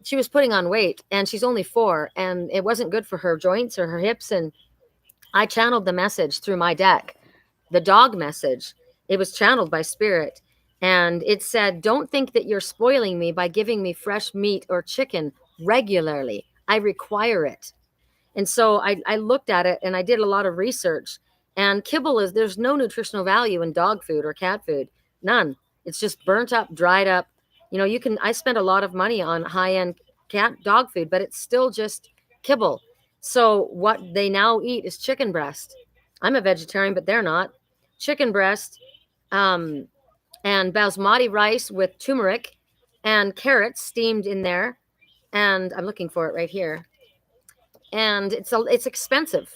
she was putting on weight and she's only 4 and it wasn't good for her joints or her hips. And I channeled the message through my deck, the dog message. It was channeled by Spirit. And it said, don't think that you're spoiling me by giving me fresh meat or chicken regularly. I require it. And so I looked at it and I did a lot of research. And kibble there's no nutritional value in dog food or cat food. None. It's just burnt up, dried up. I spend a lot of money on high-end dog food, but it's still just kibble. So what they now eat is chicken breast. I'm a vegetarian, but they're not. Chicken breast, and basmati rice with turmeric and carrots steamed in there. And I'm looking for it right here. And it's expensive.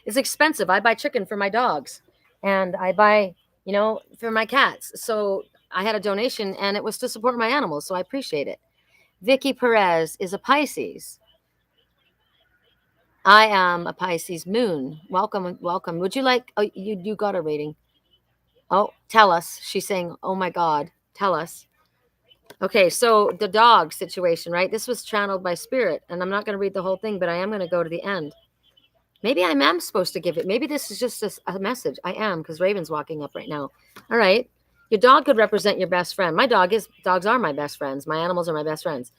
It's expensive. I buy chicken for my dogs and I buy, for my cats. So I had a donation and it was to support my animals, so I appreciate it. Vicky Perez is a Pisces. I am a Pisces moon. Welcome, welcome. Would you like, oh, you got a rating. Oh, tell us. She's saying, oh my God, tell us. Okay, so the dog situation, right? This was channeled by spirit, and I'm not going to read the whole thing, but I am going to go to the end. Maybe I am supposed to give it. Maybe this is just a message. I am, because Raven's walking up right now. All right. Your dog could represent your best friend. Dogs are my best friends. My animals are my best friends.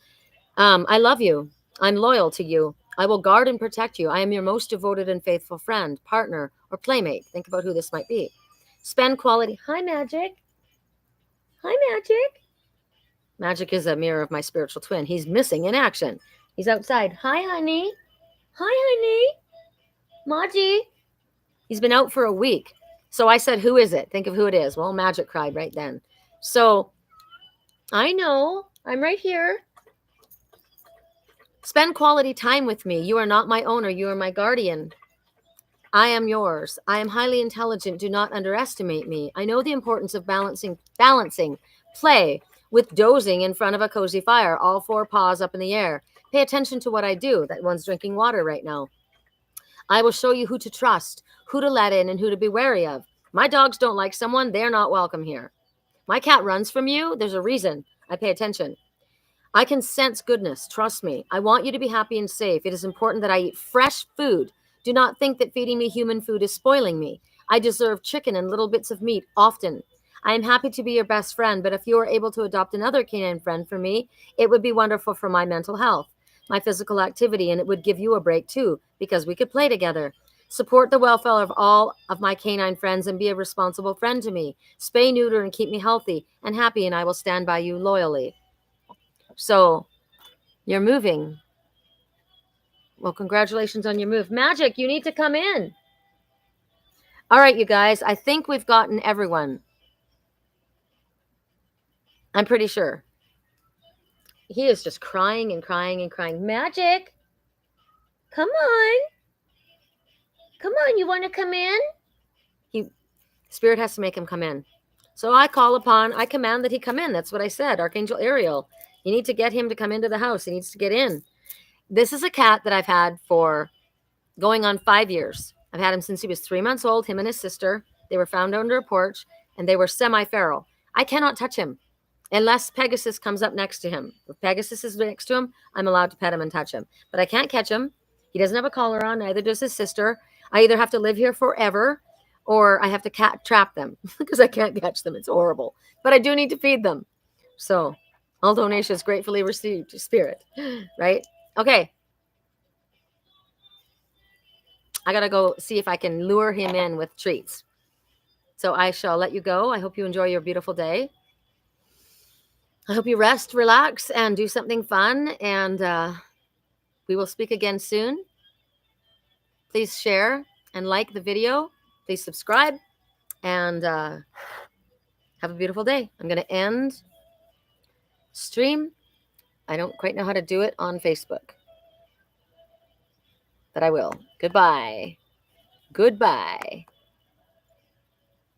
I love you. I'm loyal to you. I will guard and protect you. I am your most devoted and faithful friend, partner, or playmate. Think about who this might be. Spend quality. Hi, Magic. Hi, Magic. Magic is a mirror of my spiritual twin. He's missing in action. He's outside. Hi, honey. Hi, honey. Maji. He's been out for a week. So I said, who is it? Think of who it is. Well, Magic cried right then. So I know. I'm right here. Spend quality time with me. You are not my owner. You are my guardian. I am yours. I am highly intelligent. Do not underestimate me. I know the importance of balancing play with dozing in front of a cozy fire, all four paws up in the air. Pay attention to what I do. That one's drinking water right now. I will show you who to trust, who to let in, and who to be wary of. My dogs don't like someone. They're not welcome here. My cat runs from you. There's a reason. I pay attention. I can sense goodness. Trust me. I want you to be happy and safe. It is important that I eat fresh food. Do not think that feeding me human food is spoiling me. I deserve chicken and little bits of meat often. I am happy to be your best friend, but if you are able to adopt another canine friend for me, it would be wonderful for my mental health, my physical activity, and it would give you a break too, because we could play together. Support the welfare of all of my canine friends and be a responsible friend to me. Spay, neuter, and keep me healthy and happy, and I will stand by you loyally. So you're moving. Well, congratulations on your move. Magic, you need to come in. All right, you guys, I think we've gotten everyone. I'm pretty sure. He is just crying and crying and crying. Magic, come on. Come on, you want to come in? Spirit has to make him come in. So I command that he come in. That's what I said. Archangel Ariel, you need to get him to come into the house. He needs to get in. This is a cat that I've had for going on 5 years. I've had him since he was 3 months old, him and his sister. They were found under a porch, and they were semi-feral. I cannot touch him unless Pegasus comes up next to him. If Pegasus is next to him, I'm allowed to pet him and touch him. But I can't catch him. He doesn't have a collar on, neither does his sister. I either have to live here forever or I have to trap them because I can't catch them. It's horrible. But I do need to feed them. So all donations gratefully received, Spirit, right? Okay. I got to go see if I can lure him in with treats. So I shall let you go. I hope you enjoy your beautiful day. I hope you rest, relax, and do something fun. And we will speak again soon. Please share and like the video. Please subscribe. And have a beautiful day. I'm going to end stream. I don't quite know how to do it on Facebook, but I will. Goodbye. Goodbye.